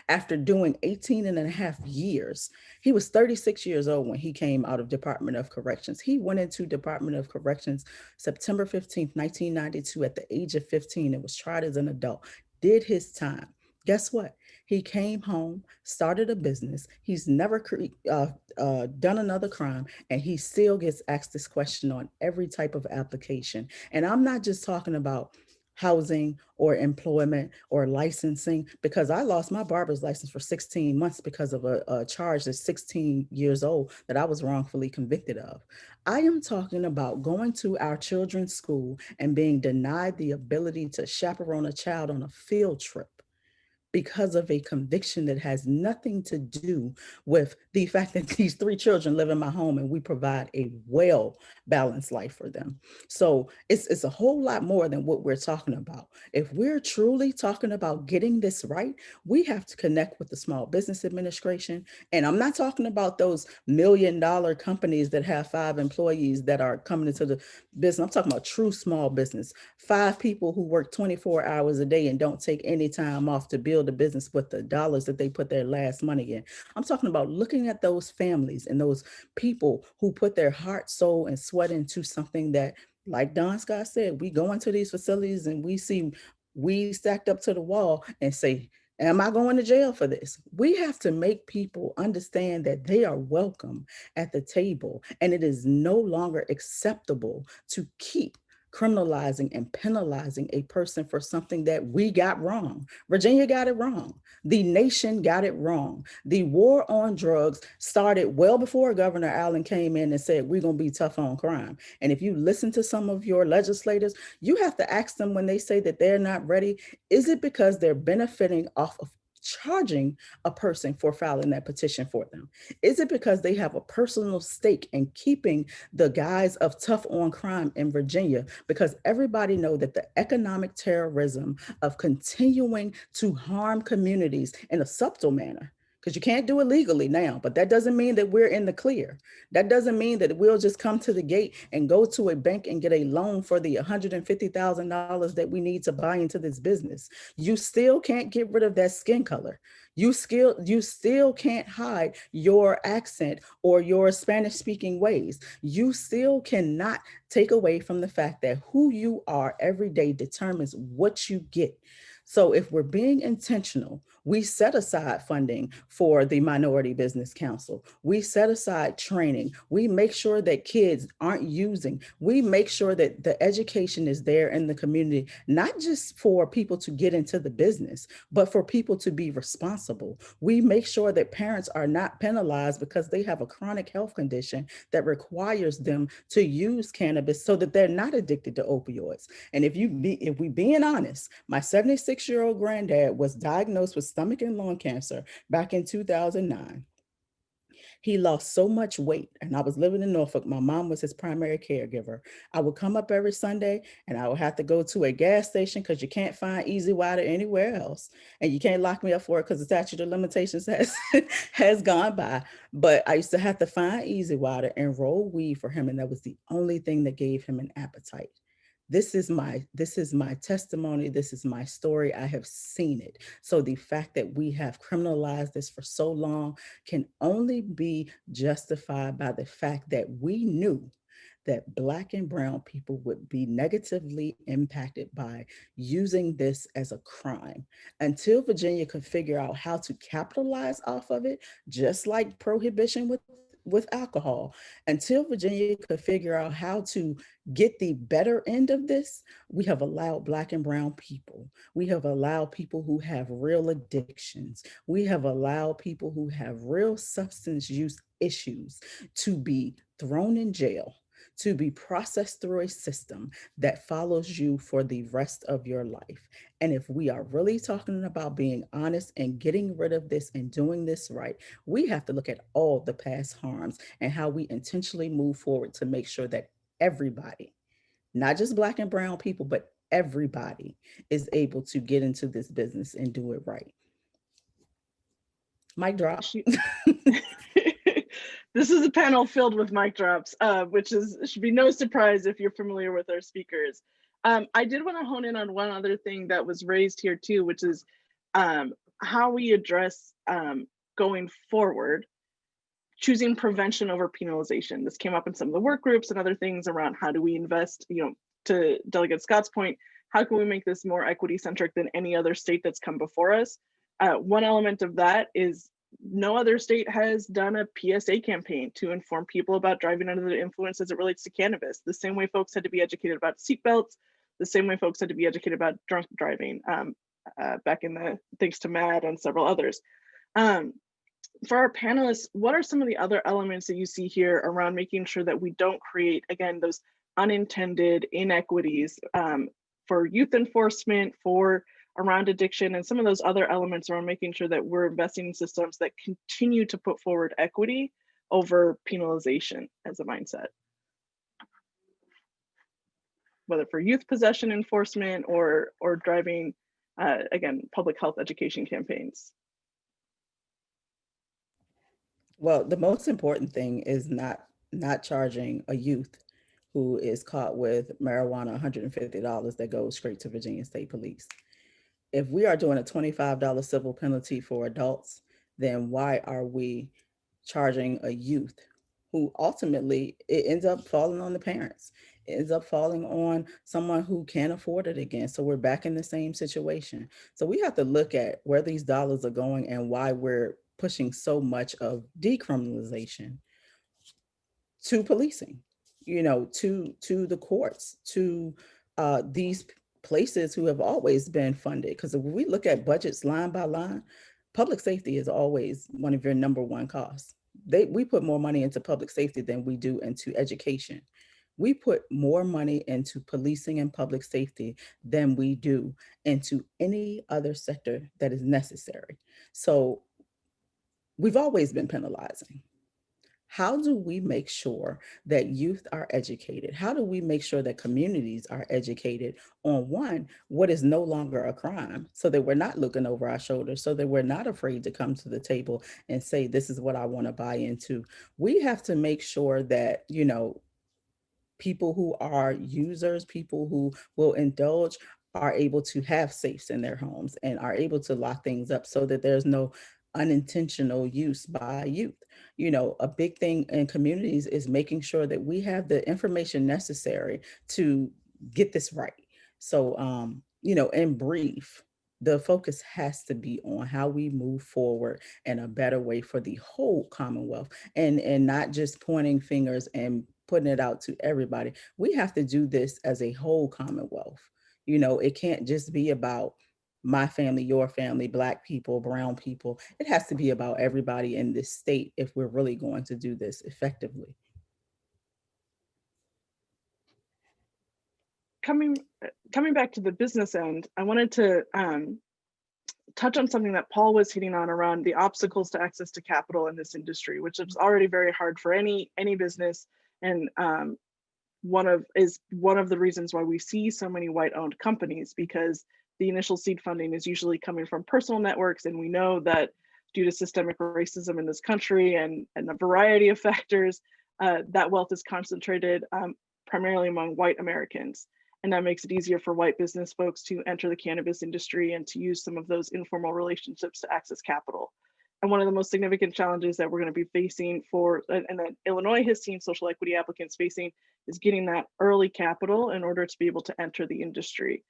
after doing 18 and a half years. He was 36 years old when he came out of Department of Corrections. He went into Department of Corrections September 15th, 1992 at the age of 15 and was tried as an adult, did his time. Guess what? He came home, started a business. He's never done another crime, and he still gets asked this question on every type of application. And I'm not just talking about housing or employment or licensing, because I lost my barber's license for 16 months because of a charge that's 16 years old that I was wrongfully convicted of. I am talking about going to our children's school and being denied the ability to chaperone a child on a field trip because of a conviction that has nothing to do with the fact that these 3 children live in my home and we provide a well-balanced life for them. So it's a whole lot more than what we're talking about. If we're truly talking about getting this right, we have to connect with the Small Business Administration. And I'm not talking about those $1 million companies that have 5 employees that are coming into the business. I'm talking about true small business, 5 people who work 24 hours a day and don't take any time off to build a business with the dollars that they put their last money in. I'm talking about looking at those families and those people who put their heart, soul, and sweat into something that, like Don Scott said, we go into these facilities and we see weed stacked up to the wall and say, am I going to jail for this? We have to make people understand that they are welcome at the table, and it is no longer acceptable to keep criminalizing and penalizing a person for something that we got wrong. Virginia got it wrong. The nation got it wrong. The war on drugs started well before Governor Allen came in and said, we're going to be tough on crime. And if you listen to some of your legislators, you have to ask them when they say that they're not ready, is it because they're benefiting off of charging a person for filing that petition for them? Is it because they have a personal stake in keeping the guise of tough on crime in Virginia? Because everybody know that the economic terrorism of continuing to harm communities in a subtle manner, because you can't do it legally now, but that doesn't mean that we're in the clear. That doesn't mean that we'll just come to the gate and go to a bank and get a loan for the $150,000 that we need to buy into this business. You still can't get rid of that skin color. You still can't hide your accent or your Spanish speaking ways. You still cannot take away from the fact that who you are every day determines what you get. So if we're being intentional, we set aside funding for the Minority Business Council. We set aside training. We make sure that kids aren't using. We make sure that the education is there in the community, not just for people to get into the business, but for people to be responsible. We make sure that parents are not penalized because they have a chronic health condition that requires them to use cannabis so that they're not addicted to opioids. And if we being honest, my 76-year-old granddad was diagnosed with stomach and lung cancer back in 2009. He lost so much weight, and I was living in Norfolk. My mom was his primary caregiver. I would come up every Sunday and I would have to go to a gas station because you can't find Easy Water anywhere else. And you can't lock me up for it because the statute of limitations has gone by. But I used to have to find Easy Water and roll weed for him. And that was the only thing that gave him an appetite. This is my testimony. This is my story. I have seen it. So the fact that we have criminalized this for so long can only be justified by the fact that we knew that Black and brown people would be negatively impacted by using this as a crime. Until Virginia could figure out how to capitalize off of it, just like prohibition with alcohol, until Virginia could figure out how to get the better end of this, we have allowed Black and brown people. We have allowed people who have real addictions. We have allowed people who have real substance use issues to be thrown in jail, to be processed through a system that follows you for the rest of your life. And if we are really talking about being honest and getting rid of this and doing this right, we have to look at all the past harms and how we intentionally move forward to make sure that everybody, not just Black and brown people, but everybody is able to get into this business and do it right. Mic drop. This is a panel filled with mic drops, which should be no surprise if you're familiar with our speakers. I did want to hone in on one other thing that was raised here too, which is how we address going forward, choosing prevention over penalization. This came up in some of the work groups and other things around how do we invest, to Delegate Scott's point, how can we make this more equity centric than any other state that's come before us? One element of that is no other state has done a PSA campaign to inform people about driving under the influence as it relates to cannabis. The same way folks had to be educated about seatbelts, the same way folks had to be educated about drunk driving back in the, thanks to MAD and several others. For our panelists, what are some of the other elements that you see here around making sure that we don't create, again, those unintended inequities for youth enforcement, for around addiction, and some of those other elements around making sure that we're investing in systems that continue to put forward equity over penalization as a mindset? Whether for youth possession enforcement or driving, again, public health education campaigns. Well, the most important thing is not charging a youth who is caught with marijuana $150 that goes straight to Virginia State Police. If we are doing a $25 civil penalty for adults, then why are we charging a youth who ultimately it ends up falling on the parents? It ends up falling on someone who can't afford it again. So we're back in the same situation. So we have to look at where these dollars are going and why we're pushing so much of decriminalization to policing, to the courts, to these places who have always been funded. Because if we look at budgets line by line, public safety is always one of your number one costs. We put more money into public safety than we do into education. We put more money into policing and public safety than we do into any other sector that is necessary. So we've always been penalizing. How do we make sure that youth are educated? How do we make sure that communities are educated on one, what is no longer a crime, so that we're not looking over our shoulders, so that we're not afraid to come to the table and say, this is what I want to buy into. We have to make sure that, people who are users, people who will indulge, are able to have safes in their homes and are able to lock things up so that there's no unintentional use by youth. A big thing in communities is making sure that we have the information necessary to get this right. So, in brief, the focus has to be on how we move forward in a better way for the whole Commonwealth, and not just pointing fingers and putting it out to everybody. We have to do this as a whole Commonwealth. It can't just be about my family, your family, Black people, brown people. It has to be about everybody in this state if we're really going to do this effectively. Coming back to the business end, I wanted to touch on something that Paul was hitting on around the obstacles to access to capital in this industry, which is already very hard for any business, and one of the reasons why we see so many white-owned companies, because the initial seed funding is usually coming from personal networks, and we know that due to systemic racism in this country and a variety of factors, that wealth is concentrated primarily among white Americans. And that makes it easier for white business folks to enter the cannabis industry and to use some of those informal relationships to access capital. And one of the most significant challenges that we're going to be facing and that Illinois has seen social equity applicants facing, is getting that early capital in order to be able to enter the industry.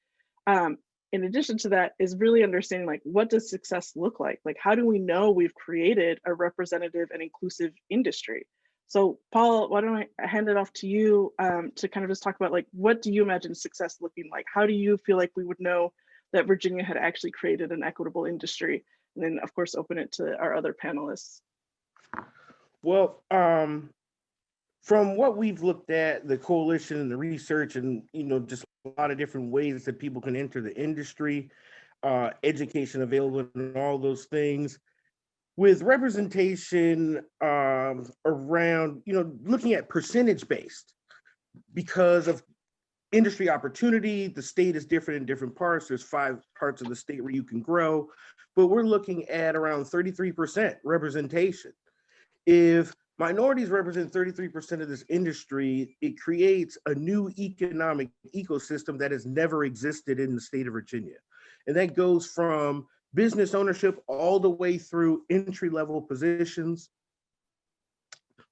In addition to that, is really understanding, like, what does success look like? Like, how do we know we've created a representative and inclusive industry? So Paul, why don't I hand it off to you to kind of just talk about, like, what do you imagine success looking like? How do you feel like we would know that Virginia had actually created an equitable industry? And then of course, open it to our other panelists. Well, from what we've looked at, the coalition and the research, and just a lot of different ways that people can enter the industry, education available and all those things, with representation around, looking at percentage based, because of industry opportunity, the state is different in different parts. There's 5 parts of the state where you can grow, but we're looking at around 33% representation. If minorities represent 33% of this industry, it creates a new economic ecosystem that has never existed in the state of Virginia. And that goes from business ownership all the way through entry-level positions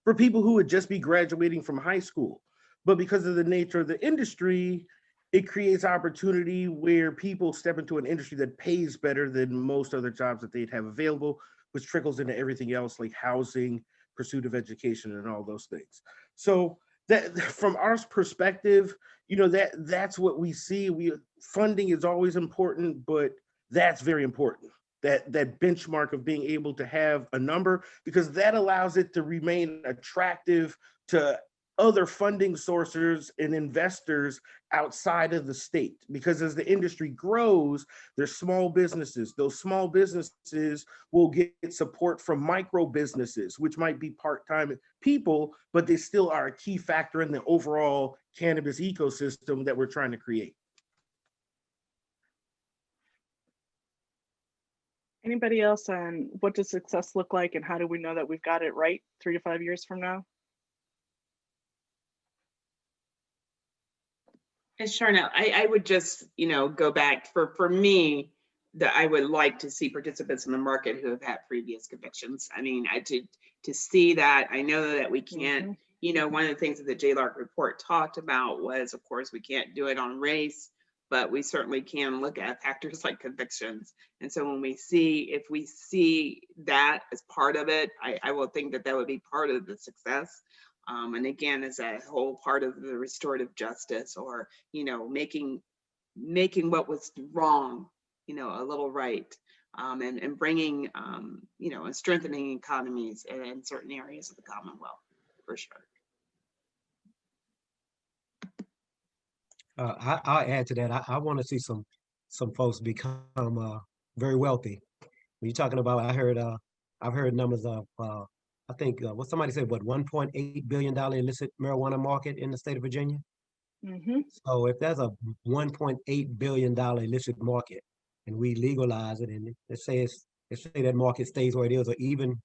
for people who would just be graduating from high school. But because of the nature of the industry, it creates opportunity where people step into an industry that pays better than most other jobs that they'd have available, which trickles into everything else like housing, pursuit of education, and all those things. So that, from our perspective, that's what we see. Funding is always important, but that's very important. That benchmark of being able to have a number, because that allows it to remain attractive to other funding sources and investors outside of the state. Because as the industry grows, there's small businesses. Those small businesses will get support from micro businesses, which might be part-time people, but they still are a key factor in the overall cannabis ecosystem that we're trying to create. Anybody else on what does success look like, and how do we know that we've got it right 3 to 5 years from now? And Cherniele, I would just, go back for me, that I would like to see participants in the market who have had previous convictions. I mean, to see that. I know that we can't, one of the things that the JLARC report talked about was, of course, we can't do it on race, but we certainly can look at factors like convictions. And so if we see that as part of it, I will think that would be part of the success. And again, as a whole part of the restorative justice, or, making what was wrong, a little right, and bringing, and strengthening economies in certain areas of the Commonwealth, for sure. I'll add to that. I want to see some folks become very wealthy. When you're talking about, I've heard numbers of I think, what somebody said, what, $1.8 billion illicit marijuana market in the state of Virginia? Mhm. So if there's a $1.8 billion illicit market and we legalize it, and let's say that market stays where it is or even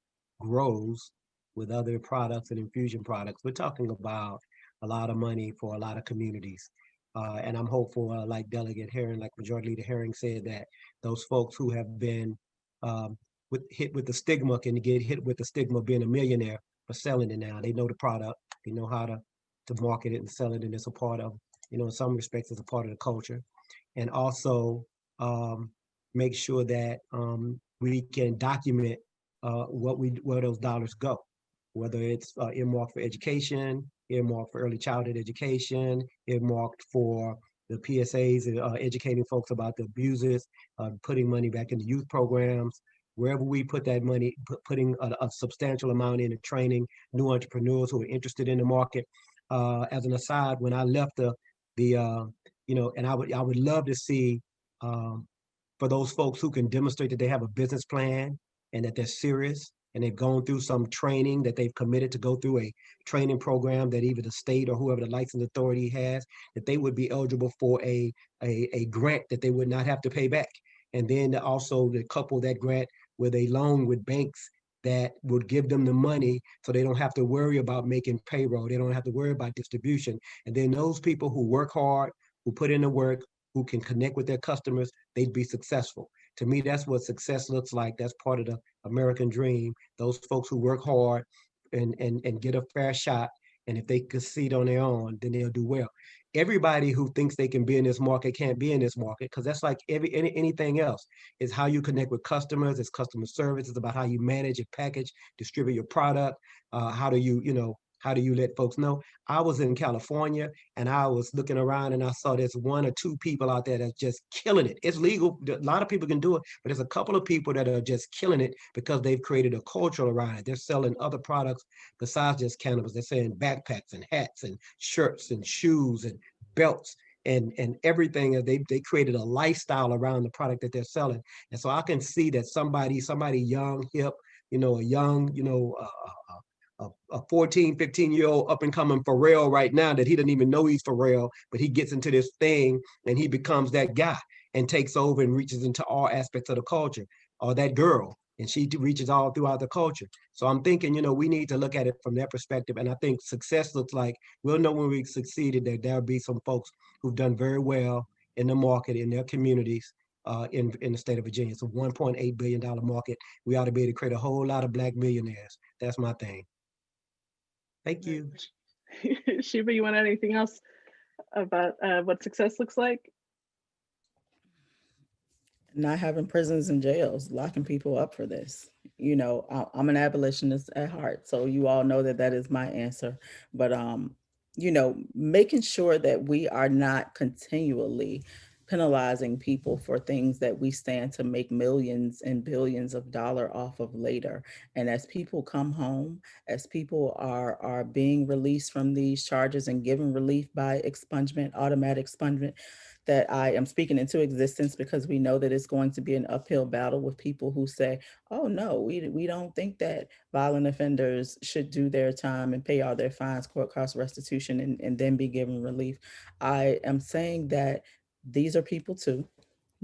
grows with other products and infusion products, we're talking about a lot of money for a lot of communities. And I'm hopeful, like Delegate Herring, like Majority Leader Herring said, that those folks who have been um, hit with the stigma can get hit with the stigma of being a millionaire for selling it now. They know the product, they know how to market it and sell it, and it's a part of, in some respects, it's a part of the culture. And also um, make sure that we can document where those dollars go, whether it's earmarked for education, earmarked for early childhood education, earmarked for the PSAs, educating folks about the abuses, putting money back into youth programs. Wherever we put that money, putting a substantial amount into training new entrepreneurs who are interested in the market. As an aside, when I left and I would love to see um, for those folks who can demonstrate that they have a business plan and that they're serious and they've gone through some training, that they've committed to go through a training program that either the state or whoever the license authority has, that they would be eligible for a grant that they would not have to pay back. And then also to couple that grant with a loan with banks that would give them the money so they don't have to worry about making payroll. They don't have to worry about distribution. And then those people who work hard, who put in the work, who can connect with their customers, they'd be successful. To me, that's what success looks like. That's part of the American dream. Those folks who work hard and get a fair shot. And if they succeed on their own, then they'll do well. Everybody who thinks they can be in this market can't be in this market, because that's like anything else. It's how you connect with customers. It's customer service. It's about how you manage your package, distribute your product. How do you let folks know? I was in California and I was looking around and I saw there's one or two people out there that's just killing it. It's legal. A lot of people can do it, but there's a couple of people that are just killing it because they've created a culture around it. They're selling other products besides just cannabis. They're selling backpacks and hats and shirts and shoes and belts and everything. They created a lifestyle around the product that they're selling. And so I can see that somebody young, hip, a young, a 14, 15-year-old up and coming Pharrell right now, that he doesn't even know he's Pharrell, but he gets into this thing and he becomes that guy and takes over and reaches into all aspects of the culture, or that girl, and she reaches all throughout the culture. So I'm thinking, we need to look at it from that perspective. And I think success looks like, we'll know when we succeeded that there'll be some folks who've done very well in the market, in their communities, in the state of Virginia. It's a $1.8 billion market. We ought to be able to create a whole lot of Black millionaires. That's my thing. Thank you. Sheba, you want anything else about what success looks like? Not having prisons and jails, locking people up for this. I'm an abolitionist at heart, so you all know that is my answer. But making sure that we are not continually penalizing people for things that we stand to make millions and billions of dollars off of later. And as people come home, as people are being released from these charges and given relief by expungement, automatic expungement, that I am speaking into existence, because we know that it's going to be an uphill battle with people who say, oh no, we don't think that violent offenders should do their time and pay all their fines, court cost restitution, and then be given relief. I am saying that these are people too.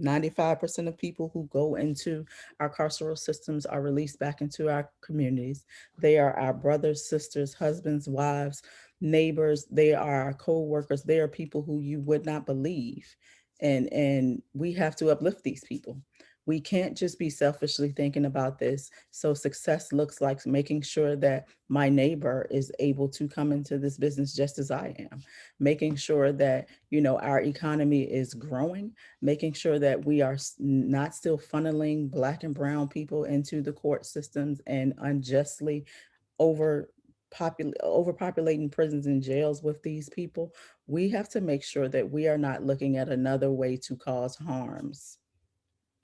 95% of people who go into our carceral systems are released back into our communities. They are our brothers, sisters, husbands, wives, neighbors. They are our co-workers. They are people who you would not believe. And we have to uplift these people. We can't just be selfishly thinking about this. So success looks like making sure that my neighbor is able to come into this business just as I am, making sure that, our economy is growing, making sure that we are not still funneling Black and brown people into the court systems and unjustly overpopulating prisons and jails with these people. We have to make sure that we are not looking at another way to cause harms.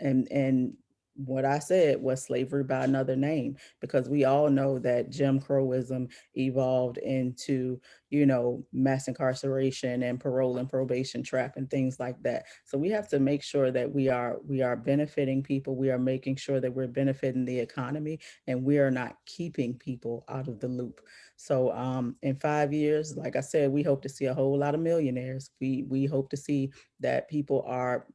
And what I said was slavery by another name, because we all know that Jim Crowism evolved into, mass incarceration and parole and probation trap and things like that. So we have to make sure that we are benefiting people. We are making sure that we're benefiting the economy, and we are not keeping people out of the loop. So in 5 years, like I said, we hope to see a whole lot of millionaires. We hope to see that people are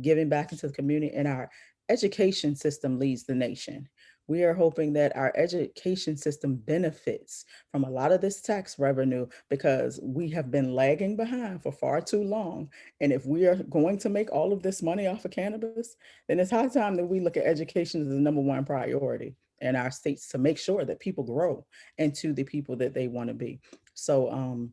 giving back into the community, and our education system leads the nation. We are hoping that our education system benefits from a lot of this tax revenue, because we have been lagging behind for far too long. And if we are going to make all of this money off of cannabis, then it's high time that we look at education as the number one priority in our states, to make sure that people grow into the people that they want to be. So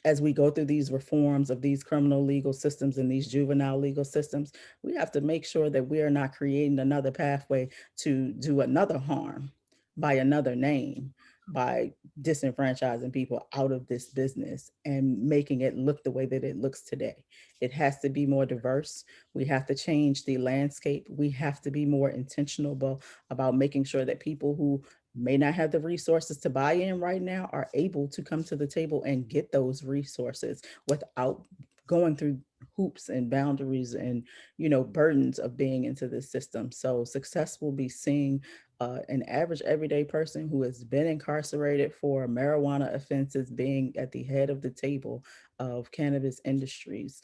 as we go through these reforms of these criminal legal systems and these juvenile legal systems, we have to make sure that we are not creating another pathway to do another harm by another name, by disenfranchising people out of this business and making it look the way that it looks today. It has to be more diverse. We have to change the landscape. We have to be more intentional about making sure that people who may not have the resources to buy in right now are able to come to the table and get those resources without going through hoops and boundaries and burdens of being into this system. So success will be seeing an average everyday person who has been incarcerated for marijuana offenses being at the head of the table of cannabis industries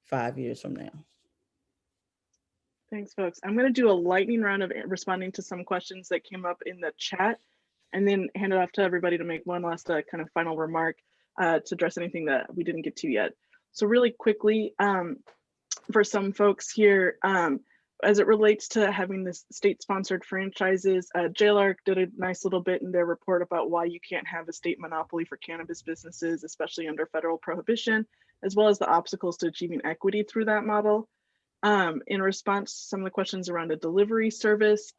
5 years from now. Thanks, folks. I'm going to do a lightning round of responding to some questions that came up in the chat, and then hand it off to everybody to make one last kind of final remark to address anything that we didn't get to yet. So really quickly, for some folks here, as it relates to having this state-sponsored franchises, JLARC did a nice little bit in their report about why you can't have a state monopoly for cannabis businesses, especially under federal prohibition, as well as the obstacles to achieving equity through that model. In response to some of the questions around a delivery service,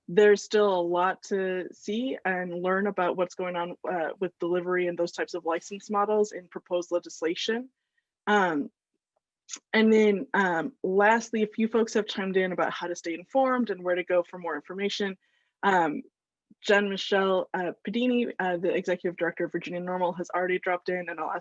there's still a lot to see and learn about what's going on with delivery and those types of license models in proposed legislation. And then lastly, a few folks have chimed in about how to stay informed and where to go for more information. Jen Michelle Pedini, the executive director of Virginia NORML, has already dropped in, and I'll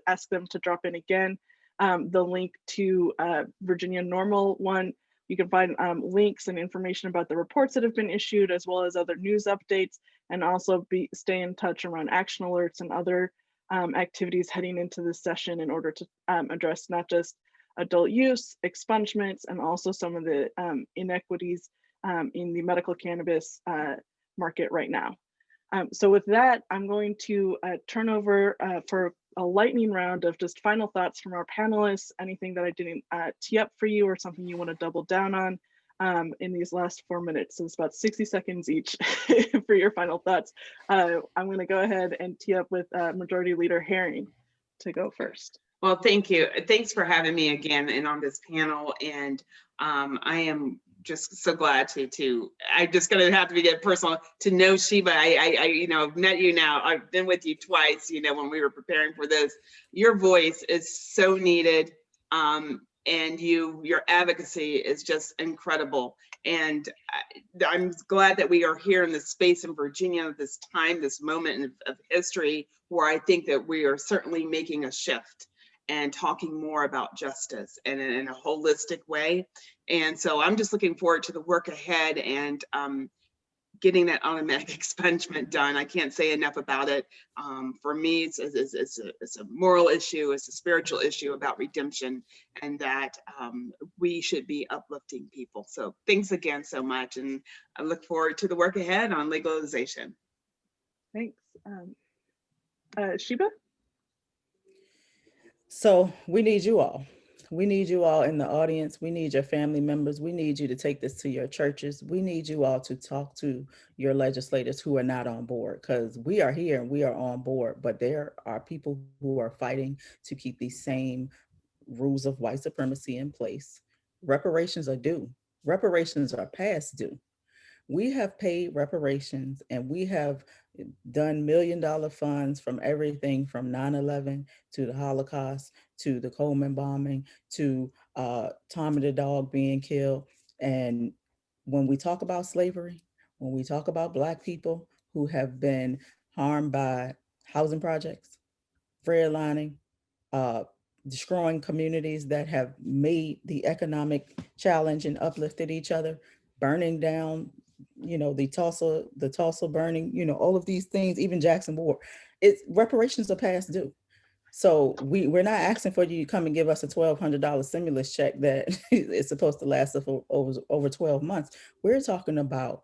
ask them to drop in again. The link to Virginia NORML one. You can find links and information about the reports that have been issued, as well as other news updates, and also stay in touch around action alerts and other activities heading into this session in order to address not just adult use, expungements, and also some of the inequities in the medical cannabis market right now. So with that, I'm going to turn over for a lightning round of just final thoughts from our panelists, anything that I didn't tee up for you or something you want to double down on in these last 4 minutes. So it's about 60 seconds each for your final thoughts. I'm going to go ahead and tee up with Majority Leader Herring to go first. Well, thank you. Thanks for having me again and on this panel. And I am just so glad I'm just going to have to get personal to know Sheba. I I've met you now. I've been with you twice, when we were preparing for this. Your voice is so needed. And your advocacy is just incredible. And I'm glad that we are here in this space in Virginia, this time, this moment of history, where I think that we are certainly making a shift and talking more about justice and in a holistic way. And so I'm just looking forward to the work ahead and getting that automatic expungement done. I can't say enough about it. For me, it's a moral issue, it's a spiritual issue about redemption, and that we should be uplifting people. So thanks again so much, and I look forward to the work ahead on legalization. Thanks. Sheba? So we need you all. We need you all in the audience. We need your family members. We need you to take this to your churches. We need you all to talk to your legislators who are not on board, because we are here and we are on board, but there are people who are fighting to keep these same rules of white supremacy in place. Reparations are due. Reparations are past due. We have paid reparations, and we have done $1 million funds from everything from 9/11 to the Holocaust, to the Coleman bombing, to Tommy the dog being killed. And When we talk about slavery, when we talk about Black people who have been harmed by housing projects, redlining, uh, destroying communities that have made the economic challenge and uplifted each other, burning down, the Tulsa burning, all of these things, even Jackson War, it's reparations are past due. So we're not asking for you to come and give us a $1,200 stimulus check that is supposed to last us for over 12 months. We're talking about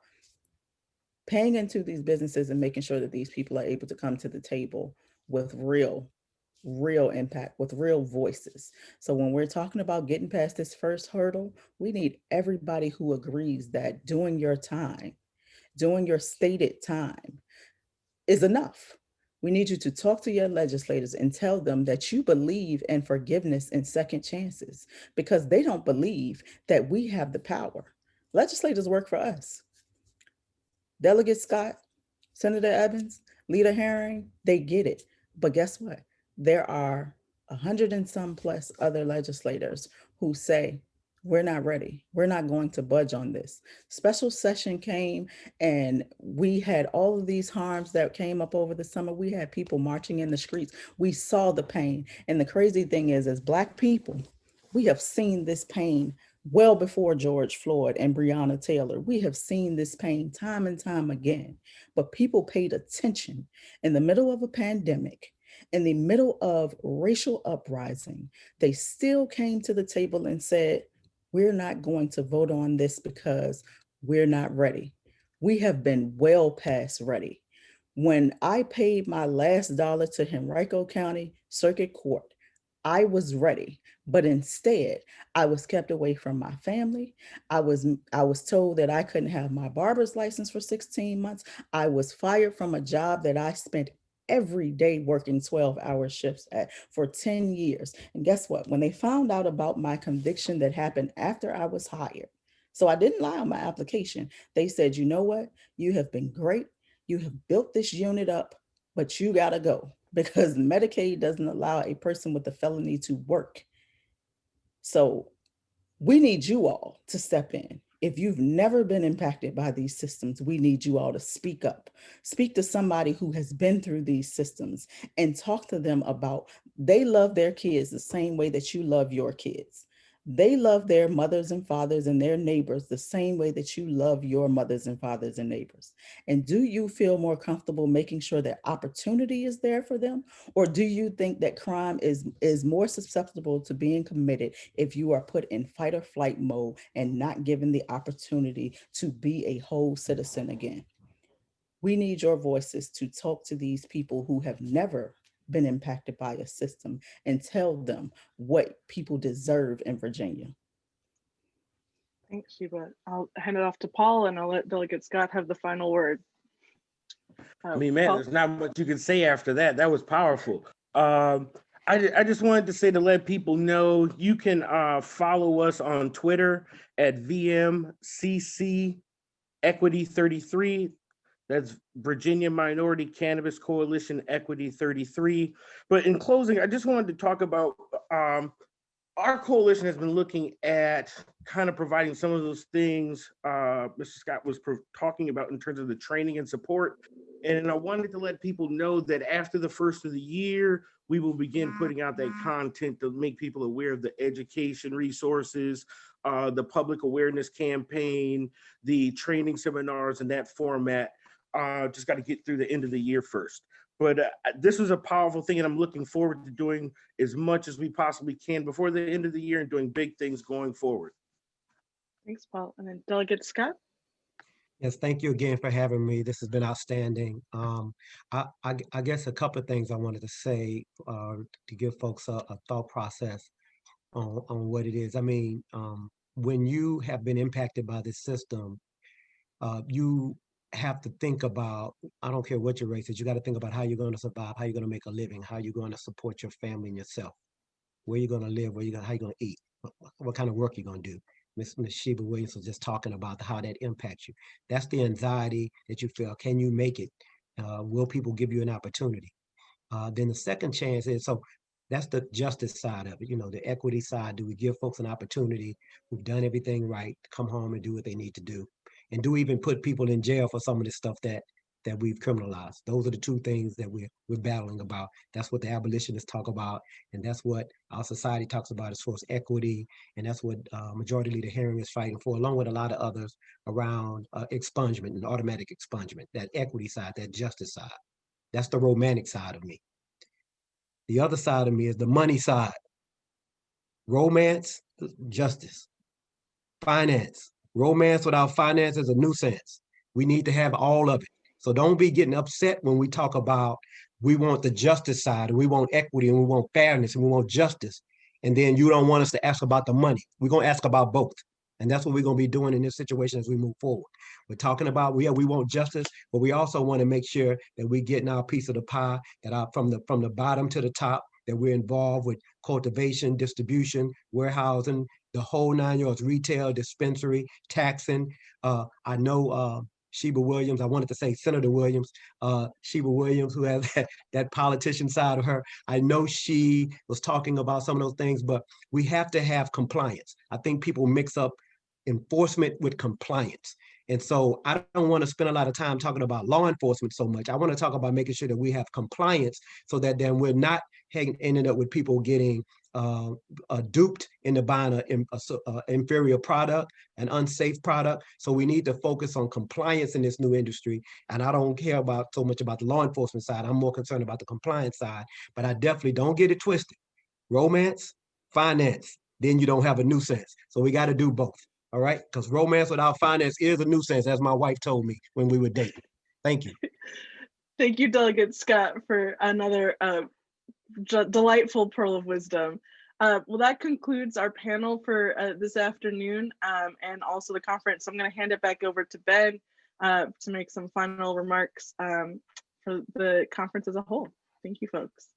paying into these businesses and making sure that these people are able to come to the table with real impact, with real voices. So when we're talking about getting past this first hurdle, we need everybody who agrees that doing your time, doing your stated time is enough. We need you to talk to your legislators and tell them that you believe in forgiveness and second chances, because they don't believe that we have the power. Legislators work for us. Delegate Scott, Senator Evans, Leader Herring, they get it. But guess what? There are 100 and some plus other legislators who say, we're not ready. We're not going to budge on this. Special session came and we had all of these harms that came up over the summer. We had people marching in the streets. We saw the pain. And the crazy thing is, as Black people, we have seen this pain well before George Floyd and Breonna Taylor. We have seen this pain time and time again, but people paid attention in the middle of a pandemic, in the middle of racial uprising. They still came to the table and said, we're not going to vote on this because we're not ready. We have been well past ready. When I paid my last dollar to Henrico County Circuit Court, I was ready, but instead I was kept away from my family. I was told that I couldn't have my barber's license for 16 months. I was fired from a job that I spent every day working 12-hour shifts at for 10 years. And guess what? When they found out about my conviction that happened after I was hired, so I didn't lie on my application. They said, you know what? You have been great. You have built this unit up, but you gotta go because Medicaid doesn't allow a person with a felony to work. So we need you all to step in. If you've never been impacted by these systems, we need you all to speak up. Speak to somebody who has been through these systems and talk to them about they love their kids the same way that you love your kids. They love their mothers and fathers and their neighbors the same way that you love your mothers and fathers and neighbors. And do you feel more comfortable making sure that opportunity is there for them? Or do you think that crime is more susceptible to being committed if you are put in fight or flight mode and not given the opportunity to be a whole citizen again? We need your voices to talk to these people who have never been impacted by a system and tell them what people deserve in Virginia. Thanks, Sheba. I'll hand it off to Paul and I'll let Delegate Scott have the final word. I mean, man, Paul? there's not much you can say after that. That was powerful. I just wanted to say to let people know you can follow us on Twitter at VMCC Equity 33. That's Virginia Minority Cannabis Coalition Equity 33. But in closing, I just wanted to talk about our coalition has been looking at kind of providing some of those things Mr. Scott was talking about in terms of the training and support. And I wanted to let people know that after the first of the year, we will begin putting out that content to make people aware of the education resources, the public awareness campaign, the training seminars in that format. Just got to get through the end of the year first. But this was a powerful thing, and I'm looking forward to doing as much as we possibly can before the end of the year and doing big things going forward. Thanks, Paul. And then Delegate Scott? Yes, thank you again for having me. This has been outstanding. I guess a couple of things I wanted to say to give folks a thought process on what it is. I mean, when you have been impacted by this system, you have to think about, I don't care what your race is, you got to think about how you're going to survive, how you're going to make a living, how you're going to support your family and yourself, where you're going to live, how you're going to eat, what kind of work you're going to do. Ms. Sheba Williams was just talking about how that impacts you. That's the anxiety that you feel. Can you make it? Will people give you an opportunity? Then the second chance is, so That's the justice side of it, the equity side. Do we give folks an opportunity who've done everything right to come home and do what they need to do? And do we even put people in jail for some of this stuff that we've criminalized? Those are the two things that we're battling about. That's what the abolitionists talk about, and that's what our society talks about as far as equity, and that's what Majority Leader Herring is fighting for, along with a lot of others around expungement and automatic expungement, that equity side, that justice side. That's the romantic side of me. The other side of me is the money side. Romance, justice. Finance. Romance without finance is a nuisance. We need to have all of it. So don't be getting upset when we talk about we want the justice side, and we want equity, and we want fairness, and we want justice. And then you don't want us to ask about the money. We're going to ask about both. And that's what we're going to be doing in this situation as we move forward. We're talking about, we want justice, but we also want to make sure that we're getting our piece of the pie, that from the bottom to the top, that we're involved with cultivation, distribution, warehousing, the whole 9 yards, retail, dispensary, taxing. I know Sheba Williams, I wanted to say Senator Williams, Sheba Williams, who has that politician side of her. I know she was talking about some of those things, but we have to have compliance. I think people mix up enforcement with compliance. And so I don't want to spend a lot of time talking about law enforcement so much. I want to talk about making sure that we have compliance so that then we're not ending up with people getting duped into buying an inferior product, an unsafe product. So we need to focus on compliance in this new industry. And I don't care so much about the law enforcement side. I'm more concerned about the compliance side. But I definitely don't get it twisted. Romance, finance, then you don't have a nuisance. So we got to do both. All right, because romance without finance is a nuisance, as my wife told me when we were dating. Thank you. Thank you, Delegate Scott, for another delightful pearl of wisdom. Well, that concludes our panel for this afternoon and also the conference. So I'm going to hand it back over to Ben to make some final remarks for the conference as a whole. Thank you, folks.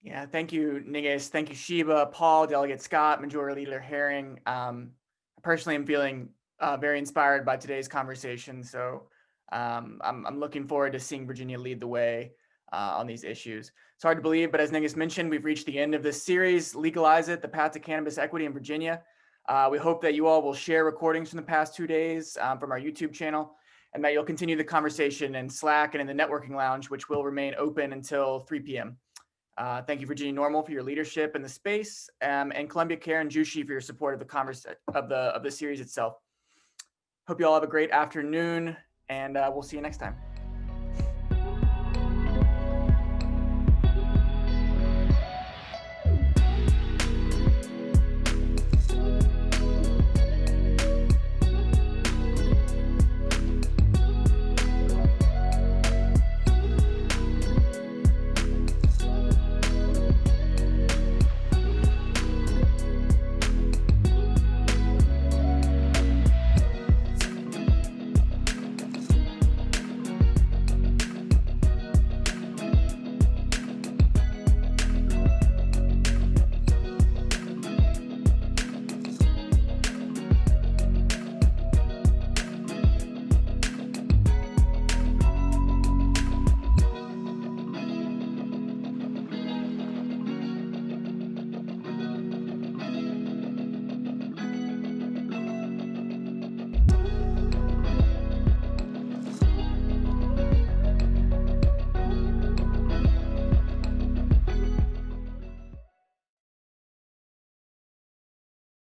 Yeah, thank you, Ngiste. Thank you, Sheba, Paul, Delegate Scott, Majority Leader Herring. Personally, I'm feeling very inspired by today's conversation. So I'm looking forward to seeing Virginia lead the way on these issues. It's hard to believe, but as Ngiste mentioned, we've reached the end of this series, Legalize It, the Path to Cannabis Equity in Virginia. We hope that you all will share recordings from the past 2 days from our YouTube channel, and that you'll continue the conversation in Slack and in the networking lounge, which will remain open until 3 p.m. Thank you, Virginia Normal, for your leadership in the space, and Columbia Care and Jushi for your support of the series itself. Hope you all have a great afternoon, and we'll see you next time.